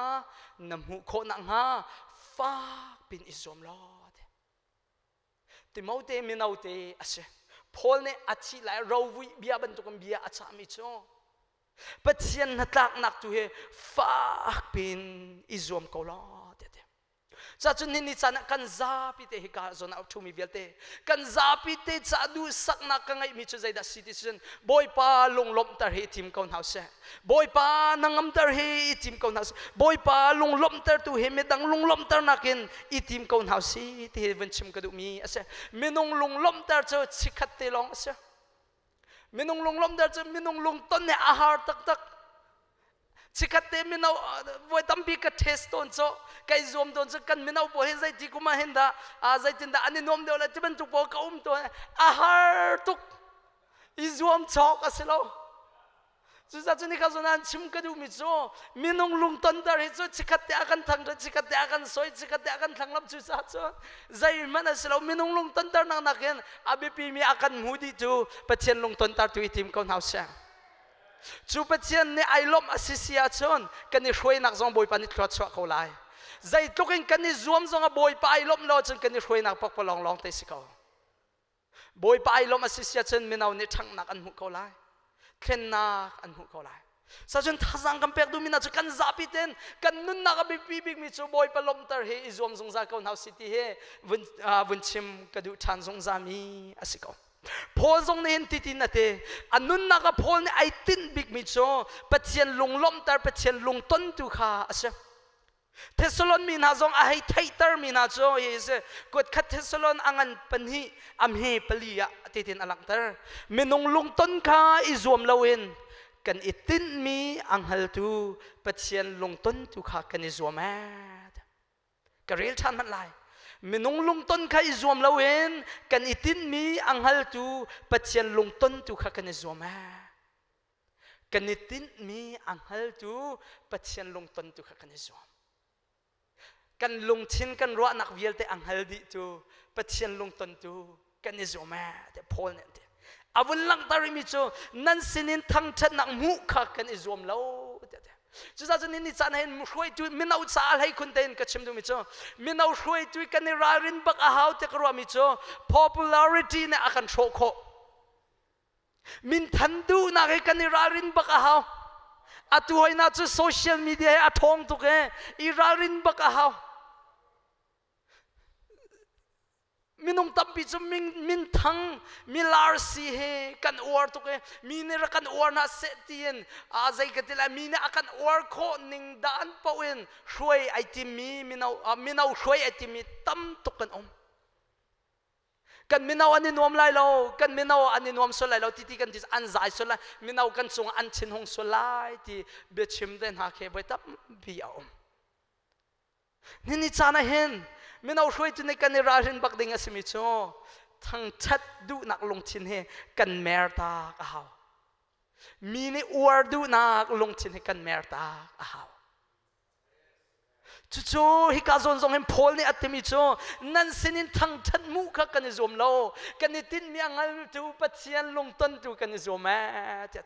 นำหูโคนักค่ะฟากเป็นอิจวมลอดติมเอาเตมินเอาเตอาเชพอลเนี่ยอาชีไหลเราวิเบียบันตุกันเบียอาชามิโจ Pathian na Thawngtha tu he fak pin izom ko lo cha chun ni cha na kan zapi te hika zona out mi velte kan zapi te cha du sakna ka ngai mi chu zai da citizen boy pa long lom tar he tim kon house boy pa nangam tar he tim kon house boy pa long lom tar tu he me dang long lom tar nakin i tim kon house te heaven chim ka du mi ase minong long lom tar cho chikhat te long ase minong long lom tar cho minong long ton ne ahar tak tak chikate minau voi tambi ka test ton so kai zom ton so kan minau bo he zai ti kuma henda a zai tinda ani nom de la tiban tu po ka to ahar tuk izom chok aselo chu za chu ni ka zonan chim ka du mi so minong lung ton dar he so chikate akan thang ra chikate akan soi chikate akan thang lam chu sa so zai man aselo minong lung ton dar nang naken abipi mi akan mudi tu Pathian lung ton tar tu itim kon house chu Pathian ne ai lom asisia chon kan ni hroi nak zong boy panit khwa chwa ko lai zai tokin kan ni zuam zong a boy pa ai lom lo chon kan ni hroi nak pak palong long te sikao boy pa ai lom asisia chon minaw ni thang nak an hu ko lai khen nak an hu ko lai sa chon thazang kam pek du mina chu kan zapi ten kan nun nak bi pi big mi chu boy pa lom tar he izom zong za ko now city he vun chim ka du than zong za mi asikao Paul zong nen titin nate anun naka Paul ne ai tin big mi cho Pathian lung lom tar Pathian lung ton tu kha ase Thessalon mi na zong ai thai tar mi na cho is kot khat Thessalon angan panhi amhe palia titin alang tar minung lung ton kha izom lawin kan itin mi anghal tu Pathian lung ton tu kha kan izom at karil than man lai minung lung ton kha izom lawen kan itin mi anghal tu Pathian lung ton tu kha kan izom kan itin mi anghal tu Pathian lung ton tu kha kan izom kan lung chin kan ro nak vial te anghal di tu Pathian lung ton tu kan izom te Paul ne te avun lang tari mi chu nan sinin thang that nak mu kha kan izom lo chu sa chun ni chan hen hroi tu minau cha lai khun ten ka chim du mi chu minau hroi tu kan ra rin bak a hau te kro mi chu popularity ne akan thro kho min than du na ke kan ra rin bak a hau atu hoi na chu social media a thong tu ke I ra rin bak a hau minung tampi chu min thang milar si he kan or to ke mine ra kan or na se tien a zai ka tila mine akan or kho ning dan pawin hroi ai ti mi minau hroi ai ti mi tam to kan minau ani nom lai lo kan minau ani nom so lai lo ti kan tis an zai so lai minau kan chung an chin hong so lai ti be chim den ha ke bai tam bi a ni chana hen minau hroi tu ne kan ra rin bak ding asimi cho thang chat du nak long chin he kan mer ta ka haw mi ne or du nak long chin he kan mer ta ka haw chu hi ka zon zong hem Paul ne atimi cho nan sinin thang chat mu kha kan zom lo kan tin mi angal tu Pathian long ton tu kan zom ma cha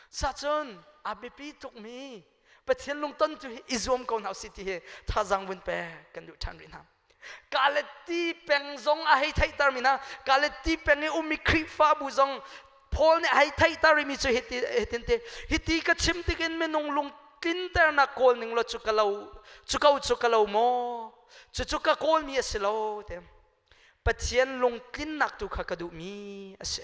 sa chon abipi tuk mi Pathian lung ton tu izom ko now city he thazang bun pe kan du than rin ham kalati peng zong a hei thai tar mina kalati peng e umi khri fa bu zong Paul ne hei thai tar mi chu hiti ka chim ti ken me nong lung tin ter na kol ning lo chukau mo chuka kol mi asilo te Pathian lung tin nak tu kha ka du mi ase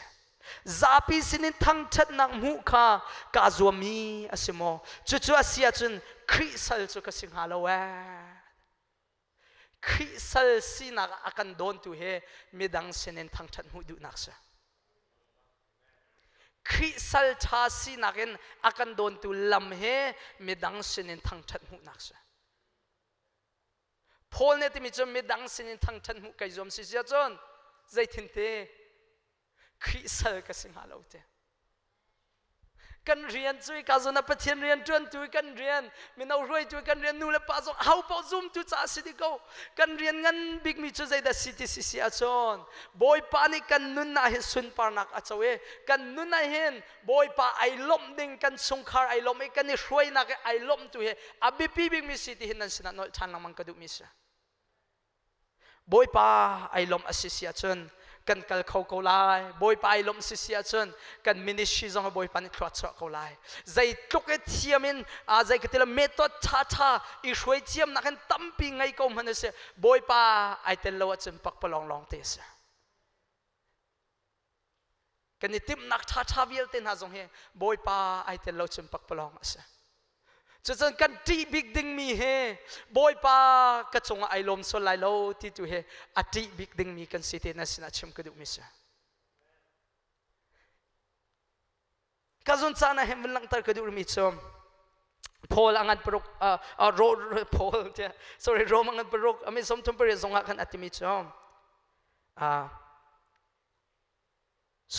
zapi sinin thang chat nak mu kha ka zomi asimo chu asia chun khrisal chu ka sing halo wa khrisal sina akan don tu he midang sinin thang chat mu du naksa khrisal tha sina gen akan don tu lam he midang sinin thang chat mu naksa Paul ne ti mi chu midang sinin thang chat mu kai zom si sia chon zai thin te Krisal ka sing halo te kan rian chui ka zona Pathian rian tuan tu kan rian minau roi tu kan rian nu le pa zo how pa zoom tu cha city go kan rian ngan big mi chu zai da city si a chon boy pa ni kan nun na he Sunparnak a chawe kan nun na hen boy pa ai lom ding kan sungkhar ai lom e kan ni roi na ke ai lom tu he abi pi big mi city hin nan sina nol than mang ka du mi sa boy pa ai lom asisia chon กันกัลเขาเขาไล่บอยไปลมสิเสียจนกันมินิชีจงบอยปานิทรัชเขาไล่ใจตุกเทียมินใจกติละเมตตชาชาอีช่วยเทียมนักกันตั้มปีไงก็มันเสียบอยปาไอเตลวัดจนปักปลองลองเตสกันนี่ติมนักชาชาวิลเตนหาจงเฮบอยปาไอเตลวัดจนปักปลองเสียจะจนกันตีบิ๊กดิ้งมีเฮบอยปากระจงไอลมสลายโลที่ตัวเฮอตีบิ๊กดิ้งมีกันสิเตนัสนาชิมกระดูกมิสกระจงจานะเฮมันลังตากระดูกมิชมพอลอังอันปรุกโรพอลเจ้า sorry โรมังอันปรุกอเมสมทุมเปรียจงหักกันอติมิชม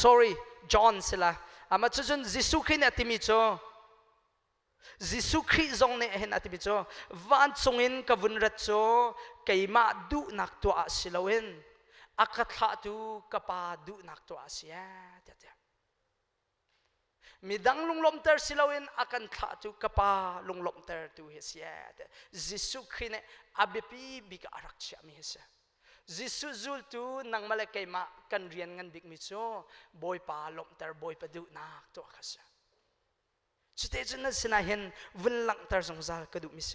sorry จอห์นสิละมาจะจนยิสุขินอติมิชมยิสุคริสต์ทรงเนี่ยเห็นอธิบิโจวันทรงอินกับวันรัชโจไก่มาดูนักตัวอาศิลวินอักขะตูกับปาดูนักตัวอาศิยาเดียมีดังลุงลมเตอร์ศิลวินอักันขะตูกับปาลุงลมเตอร์ตูเฮเสียยิสุคริสต์เนี่ยอาเบปีบิกอารักเชียมีเฮเสียยิสุจูลตูนังมาเลไก่มากันเรียนงันบิกมิโจบอยปาลมเตอร์บอยปาดูนักตัวอาศิสุดท้ายจนนั้นสินะเห็นวันหลังตาสงสารกระดูกมิเส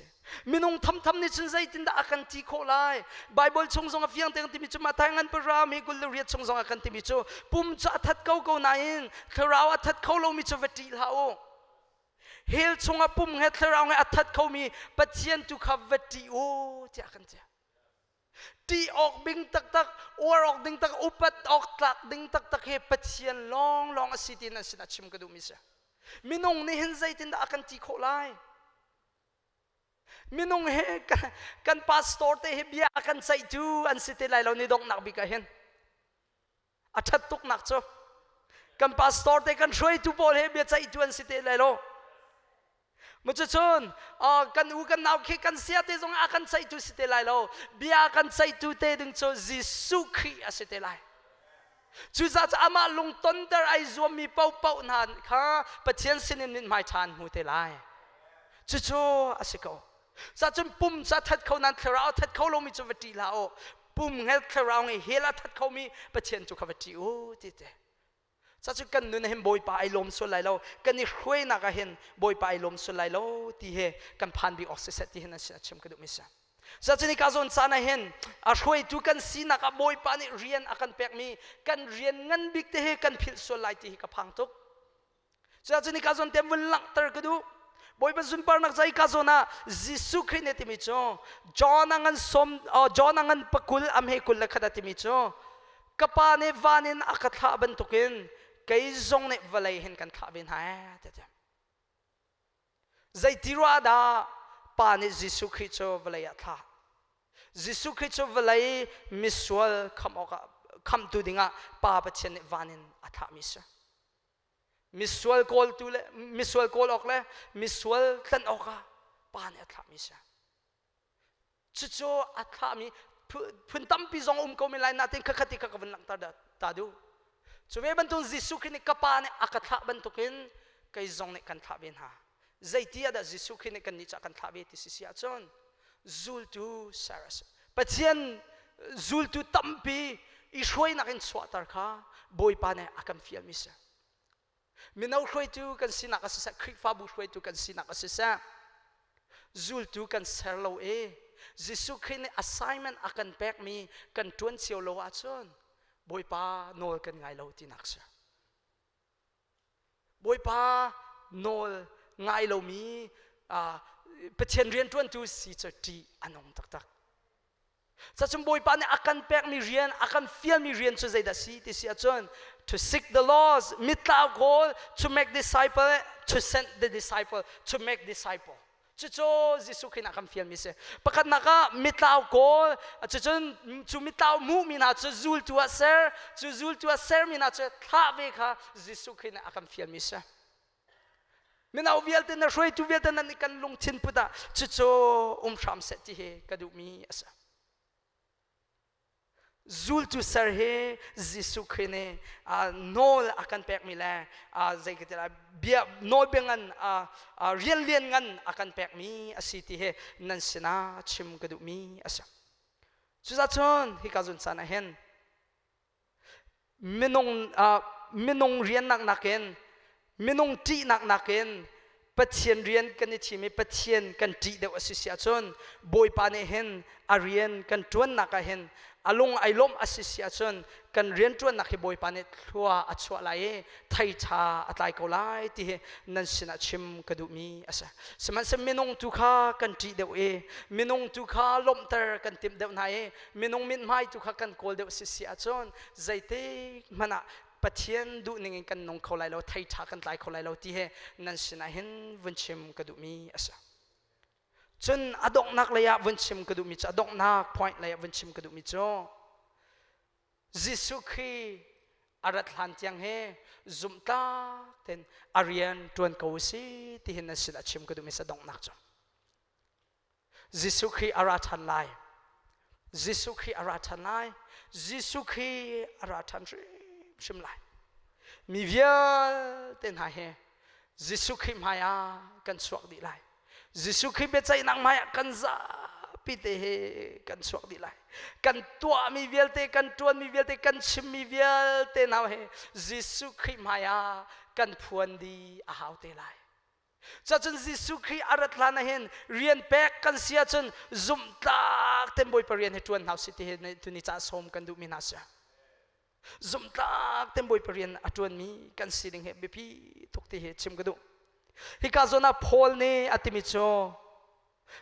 มินงทำในฉันใจตินดาอากันตีโคไลไบเบิลชงสงอฟิยังเตงติมิจูมาทางนั้นปรามีกุลเรียชงสงอากันติมิจูปุ่มจะทัดเขานายนคราวทัดเขาเรามิจูวัดที่ลาวเฮลชงอาปุ่มเฮคราวเฮทัดเขามีปัจเจียนตุขวัดที่โอที่อากันเจ้าตีออกบิงตักอวออกดิงตักอุปัดออกตักดิงตักเฮปัจเจียนลองสิตินั้นสินะชิมกระดูกมิเสมินงนี่เห็นใจตินดาอากันตีโคไลมินงเฮกันพาสตอร์เตเฮบีอากันใจดูอันสิเตไลเรานี่ดงนักบิกาเห็นอาชัดตุกนักโจกันพาสตอร์เตกันช่วยทุบอลเฮบีใจดูอันสิเตไลเรามันจะชนกันอูกันนาวเคกันเสียเตจงอากันใจดูสิเตไลเราบีอากันใจดูเตดึงโจยิสุคริอาสิเตไลจุดจะอามาลงต้นเตอร์ไอซัวมีเป้านานค่ะปัจเจียนสินินไม่ทานหูเตลายจุดอาศัยเขาจะจนปุ่มจะทัดเขานั้นเทราทัดเขาลงมีจุดวัดดีลาโอปุ่มเฮลเทราไงเฮลทัดเขามีปัจเจียนจุดวัดดีโอ้ที่เตจะจนกันนู่นเห็นบอยปไอลมสุดไหลเรากันนี่ช่วยนักเห็นบอยปไอลมสุดไหลเราที่เฮกันพันบีออกเสร็จที่เห็นนั่นเชื่อมกระดูกมิสจะจะนี่การสอนสานเห็นช่วยทุกันสีนักบอยปานี่เรียนอากันแปลกมีกันเรียนเงินบิ๊กเตะกันพิลส่วนไหลที่กับพังทุกจะจะนี่การสอนเต็มวันหลังตระกดูบอยเป็นสุนปานักใจการสอนนะยิสุคริสต์ที่มิโจจอนังันสมจอนังันปกุลอเมกุลละขนาดที่มิโจกับปานี่วานินอากัดบรรทุกินไก่จงเนี่ยวลัยเห็นกันขาวินหายเดียใจที่รัวดาปานิยิสุคริสต์วลัยท่ายิสุคริสต์วลัยมิสวลคำตูดิงะปาปัจเจนวานินอัฐามิสมิสวลโกลตูเลมิสวลโกลออกเลยมิสวลตันออกปานิอัฐามิสจุดโจอัฐามิพื้นตั้มปีจงก็ไม่ไล่นาติงขคติขกันหลังตาดูจุดเวบันทุนยิสุคริสต์กับปานิอักขะบันทุกินไก่จงเนี่ยกันท่าเบนหาใจที่adaยิสุคริสต์กันนี่จะกันท่าเบติสิอาจารย์จูลตูสารัสปัจเจียนจูลตูตั้มปีอีช่วยนักอินสวัสดิ์ค่ะบอยปาเนี่ยอากันฟิลมิสมินเอาช่วยตูกันสินักสิสคริกฟ้าบุช่วยตูกันสินักสิสจูลตูกันเซอร์โลเอยิสุคริสต์เนี่ย assignment อากันแบกมีกันทวนเชียวโลอาจารย์บอยปาโนลกันไงเราที่นักเสียบอยปาโนลไงเรามีเปเชนเรียนทวนตูสีจะดีอันนงตักจะจำบอยปาเนี่ยอาการแปลกมีเรียนอาการฟิลมีเรียนสุดใจดัชที่เสียจน to seek the laws meet our goal to make disciple to send the disciple to make discipleจุดโจยิสุขินักฟิลมิเสประกันนักมิตรเอาโกจุดจนจุมิตรเอามูมินาจุจูลตัวเซอร์จุจูลตัวเซอร์มินาจุท่าเวค่ะยิสุขินักฟิลมิเสมินาวิลเตนช่วยตัววิลเตนนั่นกันลงทิ้งพุทธจุดโจชามเสติเฮกระดูมีเสจูลตัวเซอร์เฮยิสุขินโนลอากันแปลกมิแลใจกันละเบียโนลเบียงันเรียนงันอากันแปลกมีสิติเฮนั่นสินะชิมกระดูมีเสจุดจนฮิกาจุนสานะเห็น minung rian nak naken minung ti nak naken Pathian rian kan ni chimi Pathian kan ti de association boy pa ne hen arian kan tuan nak hen along ailom association kan rian tuan nak boy pa ne thua achwa lai thai tha atlai ko lai ti nan sina chim kadumi asa seman se minung tu kha kan ti de e minung tu kha lom ter kan tim de nai minung min mai tu kha kan kol de association zaite mana Pathian du ning kan nong kholai lo thai tha kan tlai kholai lo ti he nan sina hen vunchim kadumi asa chun adok nak laya vunchim kadumi cha adok nak point laya vunchim kadumi cho Jisu khi arat han tiang he zumta ten arian tuan kausi ti hen nan sina chim kadumi sa dok nak cho Jisu khi arat han lai Jisu khi arat han lai Jisu khi arat han shim lai mi vial ten ha he Jisu khi maya kan suak di lai Jisu khi be chai nang maya kan za pi te he kan suak di lai kan tua mi vial te kan tuan mi vial te kan chim mi vial te na he Jisu khi maya kan phuan di a hau te lai cha chun Jisu khi arat lana hen rian pek kan sia chun zum tak tem boy parian he tuan hau si te he tu ni cha som kan du mi na sia zum tak tem boy parian atuan mi kan siling he bepi tukti he chim gadu hi ka zona phol ne atimi cho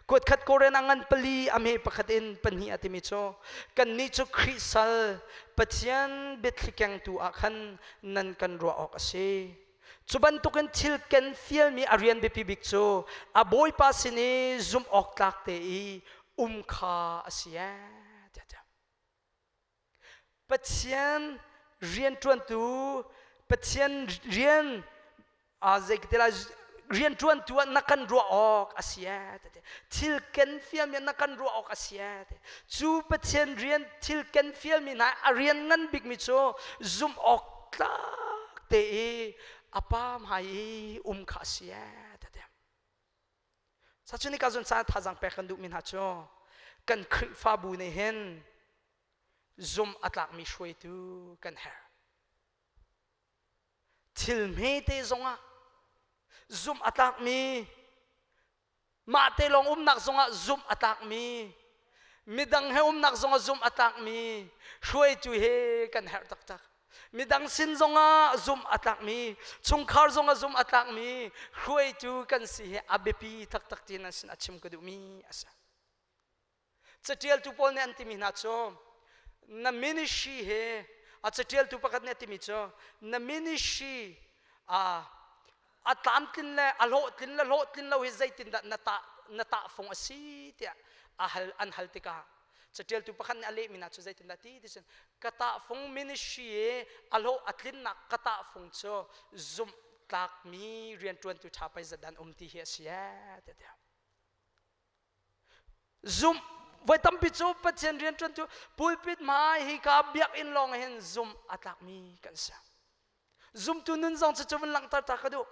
kot khat koren angan pali ame pakhatin panhi atimi cho kan ni chu khrisal Pathian betlikang tu akhan nan kan ro ok ase chuban tu kan thil kan fiel mi arian bepi bik cho a boy pa sini zum ok tak te I kha asia Pathian rian tuan tu Pathian rian zekitela rian tuan tu nakan ro ok asia thil ken fiam ya nakan ro ok asia chu Pathian rian thil ken fiam mi na arian ngan big mi cho zum ok tak te apa mai kha asia sachuni ka zon sa thajang pe kan du min ha cho kan khri fa bu ne hen zum atlak mi shoi tu kan her til me te zonga zum atlak mi ma te long nak zonga zum atlak mi midang he nak zonga zum atlak mi shoi tu he kan her tak tak midang sin zonga zum atlak mi chungkhar zonga zum atlak mi shoi tu kan si he abepi tak tak tin sin achim kadu mi asa chatial tu pol ne antimi na cho na ministry he achatial tu pakat ne timi cho na ministry atlam tin le alo tin lo he zaitin da nata fong asi tia ahal anhal tika chatial tu pakat ne ale mina cho zaitin da ti disen kata fong ministry he alo atlin na kata fong cho zum tak mi rian tuan tu thapai zadan ti he sia tia zum vai tam pi chu Pathian rian tuan tu pulpit mai hi ka biak in long hen zum atlak mi kan sa zum tu nun zong chu lang tar ta ka du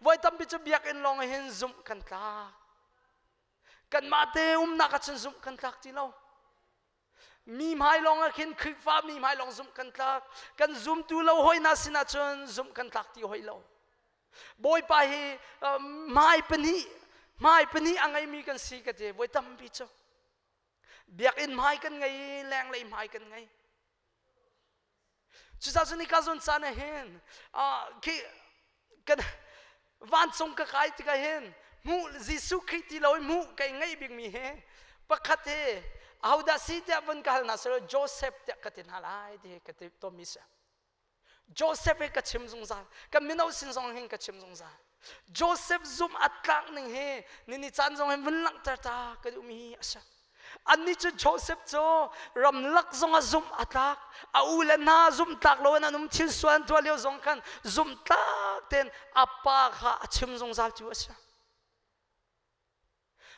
vai tam pi chu biak in long hen zum kan ta kan mate na ka chen zum kan tlak ti lo mi mai long a khin khik fa mi mai long zum kan tlak kan zum tu lo hoi na sina chun zum kan tlak ti hoi lo boy pa hi mai pani angai mi kan si ka te vai tam pi chu biak in mai kan ngai leng lei mai kan ngai chusa chuni ka zon sana hen ki kan van song ka kai ti ka hen mu Jisu Christi loi mu kai ngai big mi he pakhat he auda si te van kal na so Joseph te katin halai de katin to misa Joseph ka chim zung za ka minau sin zong hen ka chim zung za Joseph zum atlak ning he ni chan zong hen vun lang tar ta ka du mi asa ani chu Joseph cho ram lak zonga zum atak aulan na zum tak lo na num thil suan to leo zong kan zum tak ten apa kha achim zong zal chu asa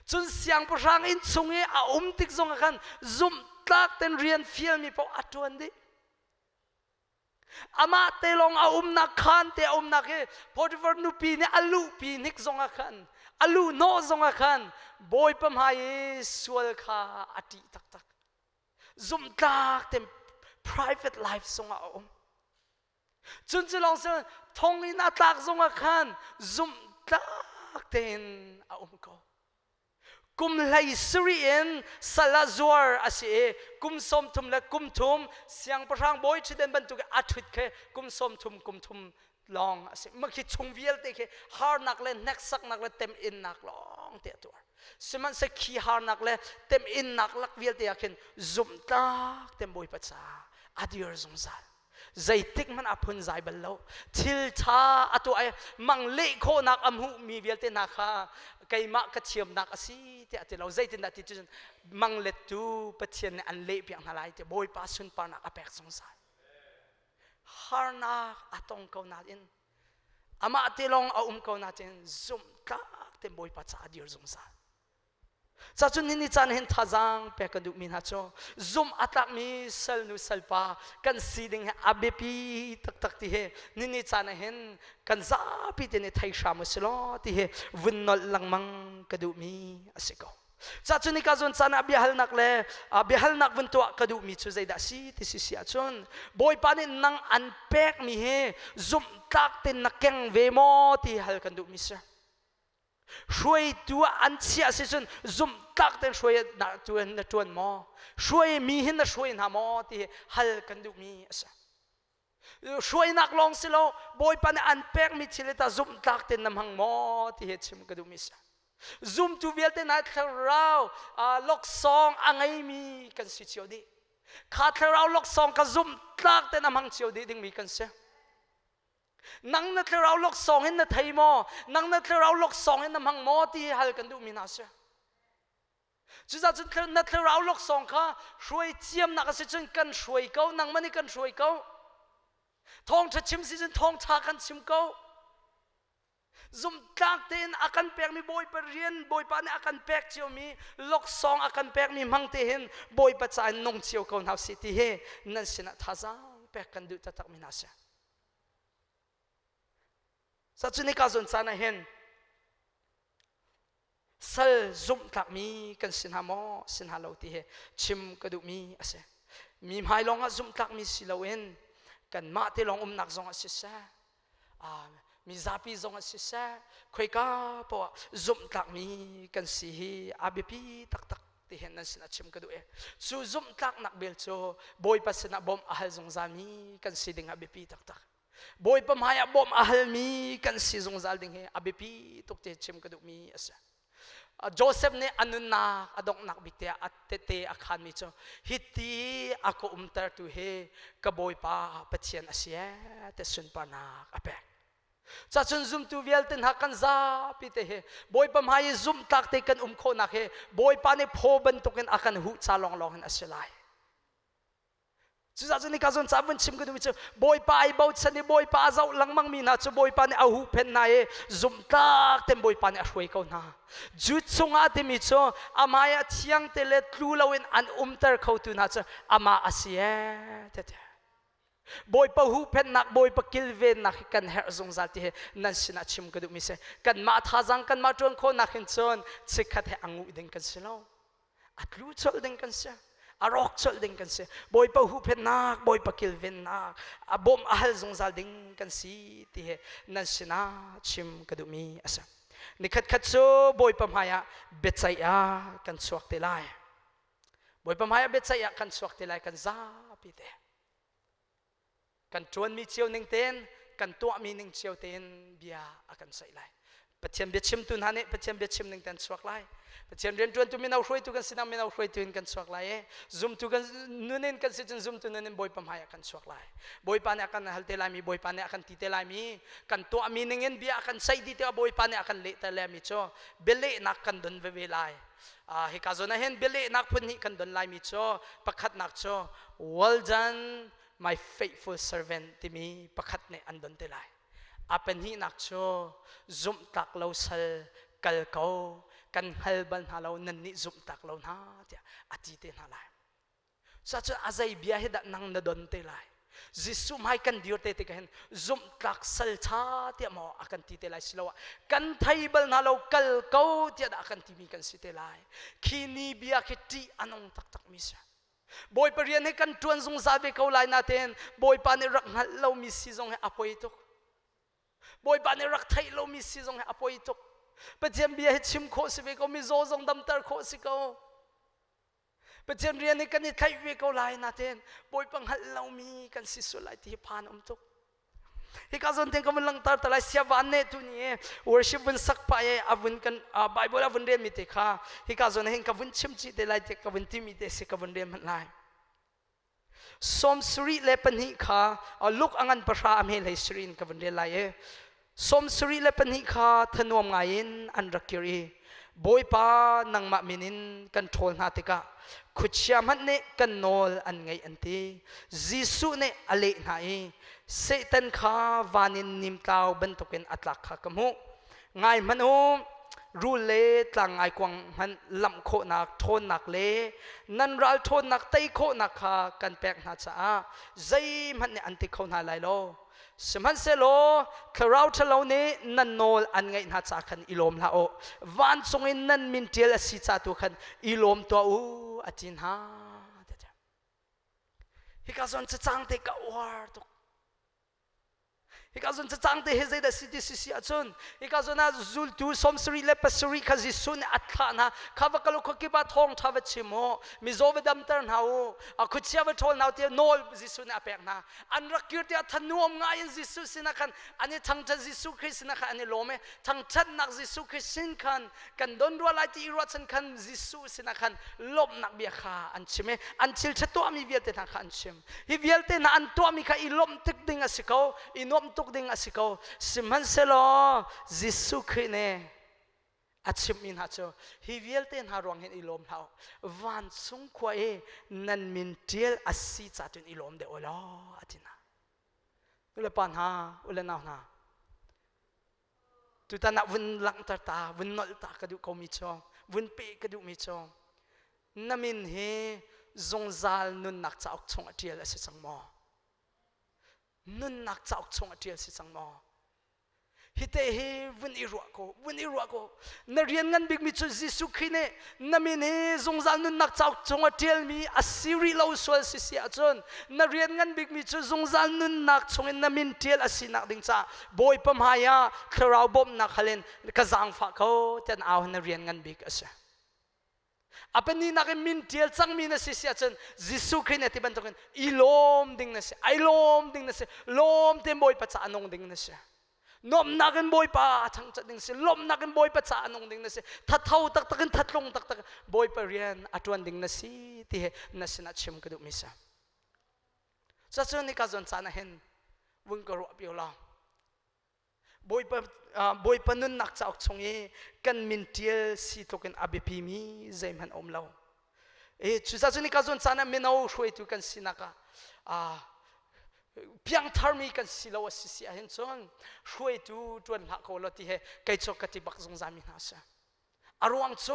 chun siang prang in chunge a tik zong kan zum tak ten rian fiel mi po atuan di ama te long a na khan te na ke Potiphar nu pi ne alu pi nik zong kan alu no zonga khan boy pam hai sual kha ati tak tak zum tak tem private life zonga จุนจะลองเสทงอินาตักทรงอาคันซุ่มตักเต็นอาเขากุมไลสุริเอ็นสลาจวร์อาศัยกุมสมทุมและกุมทุมเสียงประทังบอยชิดเดินบรรทุกอัดหิดแค่กุมสมทุมกุมทุมลองอาศัยเมื่อคิดชงเวียลเตะแค่ฮาร์นักเล่นนักสักนักเล่นเต็มอินนักลองเตะตัวสมันสักขี้ฮาร์นักเล่นเต็มอินนักลักเวียลเตะแค่ซุ่มตักเต็มบอยปัจจาอดีร์ซุ่มซาใจติกมันอภุนใจบัลโลทิลท่าอตัวไอ้มังเล่โคนักอมุมีเวลเตนักฮะไก่มะกระเทียมนักสิเตะเราใจตินดัติจุนมังเล็ดตูปะเทียนอันเล่เพียงนาลายเตะบอยปาสุนปานักอเปกสงสารฮาร์นักอตงเขานาดินอามาเตลองเอาเขานาดินซุ่มตักเต็มบอยปัจจาดีร์สงสารจากจุดนี้จันเห็นท่าจังเปกันดูมินาโจซุ่มอัตลักมีเซลนุเซลปากันสีดิ่งเฮอาเบปีตักที่เฮนี่จันเห็นกันซาปีเตนไทยชามุสลอที่เฮวินนอลลังมังกันดูมีอาศัยเขาจากจุดนี้ก็จนจันเบียฮัลนักเลยเบียฮัลนักวินตัวกันดูมีชุดใจดัชสีที่สิอาจนบอยปานี่นังอันเปกมีเฮซุ่มตักเต็นนักแกงเวโมที่ฮัลกันดูมีเสช่วยตัวอันเสียสิสุนซุ่มตักแต่ช่วยนักตัวนักตัวมอช่วยมีหินช่วยหามอที่ฮัลกันดูมีเสช่วยนักลองสิโลบอยปันอันเปกมีชิเลตาซุ่มตักแต่นำหังมอที่เห็นชิมกันดูมีเสซุ่มตัวเวลเตนัดเราล็อกซองอังไงมีกันสิเชียวดีขาดเราล็อกซองกับซุ่มตักแต่นำหังเชียวดีดึงมีกันเสียนังนัทเราลกสองเห็นนัทไทยมอนังนัทเราลกสองเห็นน้ำหังมอที่ฮัลกันดูมินาเสียจุดนั้นจุดนัทเราลกสองข้าช่วยเจียมนักสิจนกันช่วยเขานังมันนี่กันช่วยเขาทองจะชิมสิจนทองชากันชิมเขาซุ่มตักเต็นอากันแปกมีบอยไปเรียนบอยปานอากันแปกเชียวมีลกสองอากันแปกมีมังเตเห็นบอยปัจจัยนงเชียวเขาหนาวสิที่เฮนั่นสินะท่าจังแปกกันดูตักมินาเสียสัจจุนี้ก็สนใจนะเห็นสัลซุ่มตักมีกันสินหามอสินหาเราที่เฮชิมกระดูมีอาเซมีหายลองซุ่มตักมีสิเราเห็นกันมาที่ลองนักซองอาเซมีซาปีซองอาเซคุยก้าเพราะซุ่มตักมีกันสิอาเบปีตักที่เห็นนั่นสินะชิมกระดูสู้ซุ่มตักนักเบลโจบอยปัสนะบอมอาหารซองซามีกันสิดิ่งอาเบปีตักบอยปมหายบอมอาหลมีกันสิจงจัลดิ่งเฮอเบปีตุกเตชิมกระดูมีอาเซโจเซฟเนี่ยอนุนาอดงนักบิกเตะอัตเตะอาคารมิโจฮิตีอากูตร์ตุเฮกบอยปาปัจเจียนอาเซียเตสุนปานักอเปกจะจนซุ่มตูเวลตินหักกันซาปิเตเฮบอยปมหายซุ่มตักเตกันโคนักเฮบอยปาเนี่ยพบันตุกันอากันหุชาลองเห็นอาเซลัยจุดนี้ก็จนสามวันชิมกันดูมิเชบอยปาไอบ่าวฉันนี่บอยปาเจ้าหลังมังมีนะจะบอยปาเนี่ยเอาหูเพนนายซุ่มตักเต็มบอยปาเนี่ยช่วยเขานะจุดสงอาเต็มมิเชอามายเทียงเตเลตลูลาวินอันเตอร์เขาตุนะจะอามาอาเซียเตบอยปาหูเพนนักบอยปากิลเวนนักกันเฮร์ซงจัลที่นั่นสินะชิมกันดูมิเชกันมาท่าจังกันมาจวนคนนักเห็นจนสิขัดให้อังอุดิงกันสิเราอัดลูจอลดิงกันเสียอารอกจอลดิงกันเสียบอยปะหูเพนนักบอยปะกิลเวนนักบอมอาหลซงจัลดิงกันสิที่นั่นสินะชิมกันดูมีอาศัยนี่ขัดโซบอยปะมายาเบ็ดใจกันสวกเตลัยบอยปะมายาเบ็ดใจกันสวกเตลัยกันซาปิเตกันชวนมีเชียวหนึ่งเต้นกันตัวมีหนึ่งเชียวเต้นเบียกันใส่ไลปัจเจียนเบียชิมตุนฮันเนปัจเจียนเบียชิมหนึ่งเต้นสวกไลปัจเจียนเรียนจวนตุมินเอาช่วยตุกันสินามินเอาช่วยตุนกันสวกไลซุ่มตุกันนู่นนี่กันสิจนซุ่มตุนนี่บอยปามหายกันสวกไลบอยปานอากันฮัลเตลามีบอยปานอากันติเตลามีกันตัวมีหนึ่งเงินเบียกันใส่ดิเตอบอยปานอากันเละเตลามีโจเบลเล่นักกันดนเวเวไลฮิคาโซนะเห็นเบลเล่นักพุ่นนี่กันดนไลมีโจประคัดนักโจ well done my faithful servant ที่มีประคัดเนี่ยอันดนเตลัยอาเป็นที่นักโชซุ่มตักเราเซลกัลเขากันฮัลบันฮาเรานันนี่ซุ่มตักเราหน้าเดียอาทิตย์เตนัลายสัจจะอาศัยเบียเหดันังนดนเตลัยจิสุไม่กันดิวเตติกันซุ่มตักเซลชาเดียมออากันติเตลัยสิลาวกันไทยบันฮาเรากัลเขาเดียดอากันติมีกันสิเตลัยคีนีเบียคิดที่อันองตักมิส บอยปเรียนให้กันจวนทรงซาเวเขาลายนาเทนบอยปานรักหัดเรามีซีซงให้อภัยตุกบอยปานรักไทยเรามีซีซงให้อภัยตุกปะเจียมเบียให้ชิมโคสิเวเขามีโซซงดำตาโคสิเขาปะเจียมเรียนให้กันไทยเวเขาลายนาเทนบอยปังหัดเรามีกันสิสุไลที่ผ่านตุกฮิกาซอนเทงก็มันลังตาตะไลเสียวันเนตุนี่worship วันสักไปอาวันกันBible อาวันเรียนมิเตค่ะฮิกาซอนเฮงกับวันชิมจิเตไลเตกับวันที่มิเตสิกับวันเรียนมันไลสมสุริเลปนิค่ะลูกอังันประชาอเมลัยสรินกับวันเรียนไลสมสุริเลปนิค่ะธนวมไงอินอันรักกิรีบอยปานังมามินินกันโทลนาติกะขุดเชียมันเนกันโนลอันไงอันตีจิสุเนอเลนายเซตันข้าวานินนิมตาวบันตุกินอัตลักขะกมุไงมันโอรูเลตลังไงกวางมันลำโคนักโทนนักเลนันรัลโทนนักไตโคนักข้ากันแปกนาจ้าใจมันเนี่ยอันติเขาหนาไลโลสมันเซโลคราวทะเลนี้นันโนลอันไงนาจ้าขันอิลมลาโอวันทรงอินนันมินเทียลสิจ้าตัวขันอิลมตัวอูอจินฮาฮิกาซอนจะจังเตกอวาร์ตุฮิกาซอนจะจังเตเฮเซดสิติสิสิอาจนฮิกาซอนน่าจุลตูสมสรีเลปสรีขจิสุนอัตขานะข้าวกะลุขกิบะทองทาวชิโมมิโซเวดัมเตอร์นาอูคุเชียวทอลนาเตียโนลจิสุนอาเปกนะอันรักกิร์เตียทันนวมง่ายจิสุสินะคันอันนี้ทั้งจะจิสุคริสนะคันอันนี้โลเมทั้งชัดนักจิสุคริสสินคันกันดนรัวไลที่อิรัชันคันจิสุสินะคันลบนักเบียขาอันชิเมอันชิลชัตัวมีเวียเตนะคันชิมฮิเวียเตนะอันตัวมีค่ะอิลมตึกดิ่งอสิเขาอินอมตุกดิ่งอสิเขาสิมันเซโลจิสุคริเนอาชิมินฮัจโจฮิเวลเตนฮารวงเห็นอิลมเท่าวันสุงควายนันมินเทียลอาศิจัตุนอิลมเดโอลาอตินะอุลปันฮาอุลนาวนาตุตานะวันลังตาตาวันนอลตากระดูกเขามีชองวันเปกระดูกมีชองนามินเฮจงซาลนุนนักจะออกชงอเทียลสิสังมอนุนนักจะออกชงอเทียลสิสังมอฮิตเฮวันอิรัวโกนเรียนงันบิกมิจูจิสุขีเนนามินเฮจงจานนุนนักเจ้าจงอเทียลมีอาศิริลาวสวลสิเสียจนนเรียนงันบิกมิจูจงจานนุนนักจงนามินเทียลอาศินักดิ่งจ้าบอยปมหายาคราวบมนักฮเลนกะจังฟ้าเขาเต็นเอานเรียนงันบิกอาเซอาเป็นนี่นักมินเทียลจังมีนสิเสียจนจิสุขีเนที่บันทุกันอิลมดิ่งนะเซไอลมดิ่งนะเซลมเต็มบอยปัจจานงดิ่งนะเซนมนักกันบอยป้าทั้งจัดดิ่งสิลมนักกันบอยป้าจ่านงดิ่งนั่นสิทัดเท่าตักกันทัดลงตักบอยป้าเรียนอัตวันดิ่งนั่นสิที่นั่นสินัดชิมกระดูกมิสะจะส่วนนี้ก็จนสานเห็นวุ่นกระรวบอยู่ละบอยป้านุนนักจะออกชงเอกันมินเทียสิทุกันอภิพิมีใจมันอมเราจะส่วนนี้ก็จนสานไม่เอาช่วยทุกันสินักเพียงทาร์มีกันสิลาวสิเสียเห็นส่วนช่วยดูจวนหลักเขาเราที่ให้ไก่โจกติบักจงจามินาเสียอารวงโจ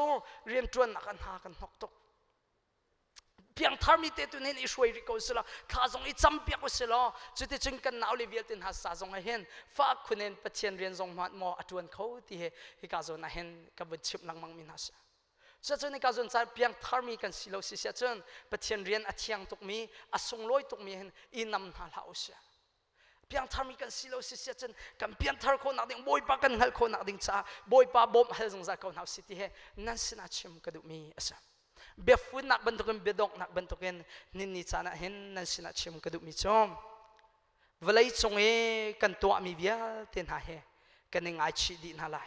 เรียนจวนนักกันหากันหกตกเพียงทาร์มีเตตุนินอิช่วยริโกสิละข้าจงอิจำเปียกสิละจุดที่จึงกันนาวเลเวียตินหาสาจงให้เห็นฝากคุณเห็นปะเทียนเรียนจงมัดมออจวนเขาที่ให้ข้าจงให้เห็นกับบุญชิบลังมังมินาเสียจะจนในการสนใจเพียงทาร์มีกันสิลาวสิเสียจนปะเทียนเรียนอัธยังตุกมีอสงลอยตุกมีเห็นอินำหาลาวเสียเพียงทาร์มีกันสิลาวสิเสียจนกันเพียงทาร์คนนักดิ่งบอยปากันหัลคนนักดิ่งจ้าบอยปาบ่มหัลจงใจคนนักสิที่เห็นนั่นสินาชิมกระดูกมีเสียเบียฟุนนักบรรทุกเบียดอกนักบรรทุกนินนิจานะเห็นนั่นสินาชิมกระดูกมีจอมเวลาจงกันตัวมีเบียเต็นหาเฮกันยังไงชีดินอะไร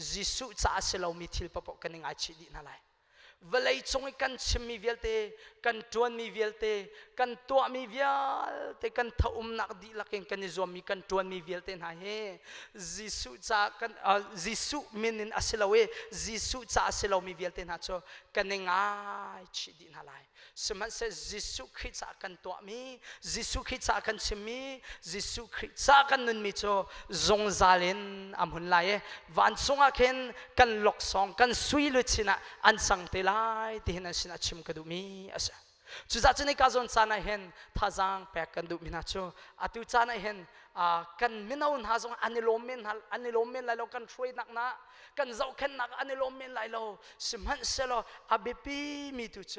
จิสุจ้าเสลามีทิลปะปกันยังไงชีดินอะไรเวลาจงกันชิมมีเวียลเตกันจวนมีเวียลเตกันตัวมีเวียลเตกันท้านักดีลักเองกันนิจวมีกันจวนมีเวียลเตนะเฮจิสุจ้ากันจิสุมินินอาเสลาเวจิสุจ้าเสลามีเวียลเตนะโจกันยังไงชีดินอะไรสมัยเสจิสุคริสต์กันตัวมีจิสุคริสต์กันชิมีจิสุคริสต์กันนุนมีโจจงซาเลนอามุนไลวันสงอาเคนกันหลอกสองกันสุยลุชินะอันสังเตลายที่นั่นสินะชิมกระดูมีอาเซจุดจัดนี้ก็จนสานเห็นท่าจังแปกกันดูมินาโจอาตุจานเห็นกันมินาอุนหาจงอันนี้ลมเมนอันนี้ลมเมนไลโลกันช่วยนักนะกันเจ้าเข็นนักอันนี้ลมเมนไลโลสมันเสลออาเบปีมีตุโจ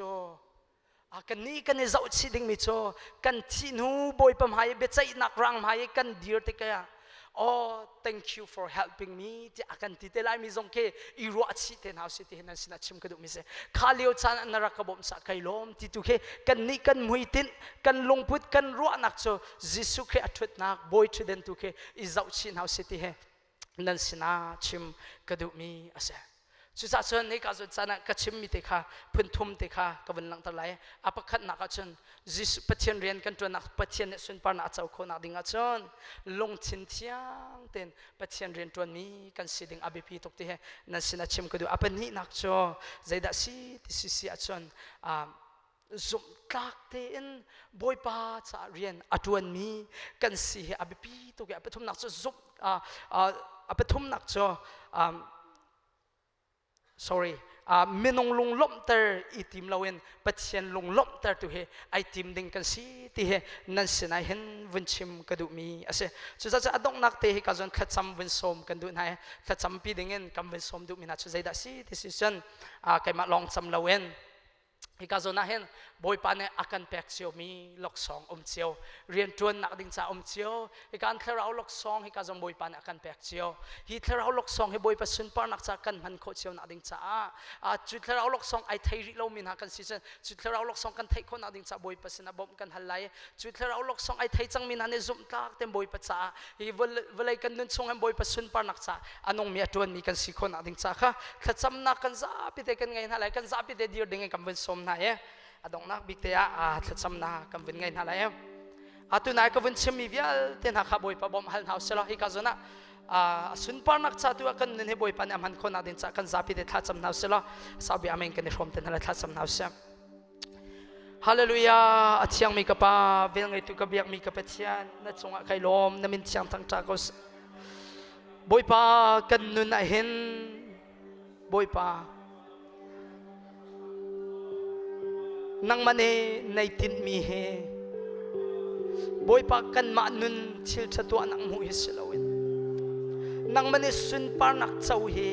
kan ni kan zau chi ding mi cho kan chi nu boy pam hai be chai nak rang hai kan dir te kaya oh thank you for helping me ti akan ti te lai mi zong ke I ro chi ten house ti hen sina chim ka du mi se khalio chan na rakabom sa kai lom ti tu ke kan ni kan muitin kan lungput kan ro nak cho jisu ke athut nak boy thu den tu ke I zau chi house ti he nan sina chim ka du mi ase chu cha chon nei ka zo chana ka chim mi te kha phun thum te kha ka wan lang ta lai apakhat na ka chon jisu pathian rian kan tron nak pathian ne sunparnak chau kho na dinga chon long chin thiang ten pathian rian tron mi kan siding abp tok te he nan sina chim ka du apani nak cho zaida si ti si a chon zum tlak te in boy pa cha rian atuan mi kan si he abp tok ke apathum nak cho zum apathum nak cho sorry minong lung lom ter itim lawin pathian lung lom ter tu he ai tim ding kan si ti he nan sinai hen vunchim kadu mi ase chu cha adong nak te he ka zon khatsam vun som kan du nai khatsam pi ding en kam vun som du mina chu zaida si decision kai ma long cham lawin hi ka zon na hen boy pa ne akan pek chio mi lok song chio rian tuan nak ding cha chio hi kan therau lok song hi ka zon boy pa ne akan pek chio hi therau lok song he boy pa sunparnak cha kan man kho chio nak ding cha chu therau lok song ai thai ri lo min ha kan si chen chu therau lok song kan thai kho nak ding cha boy pa sina bom kan halai chu therau lok song ai thai chang min ha ne zum tak tem boy pa cha hi volai kan nun song hem boy pa sunparnak cha anong mi atuan mi kan si kho nak ding cha kha thacham na kan za pi te kan ngai halai kan za pi te dir ding kam ven som na ye adong nak big te thacham na kam ven ngai halai atu nai ka ven chimi vial ten ha kha boy pa bom hal house la hi ka zona sunparnak cha tu kan ne boy pa ne man khona din cha kan zapi te thacham na sela sabi amen kan rom ten hala thacham na se hallelujah athiang mi ka pa vel ngai tu ka biak mi ka pathian na chunga kai lom na min chiang thang cha ko boy pa kan nun a hen boy pa nang mane nei tin mi he boy pa kan ma nun thil thatu anang mu hi selawin nang mane sunparnak chau he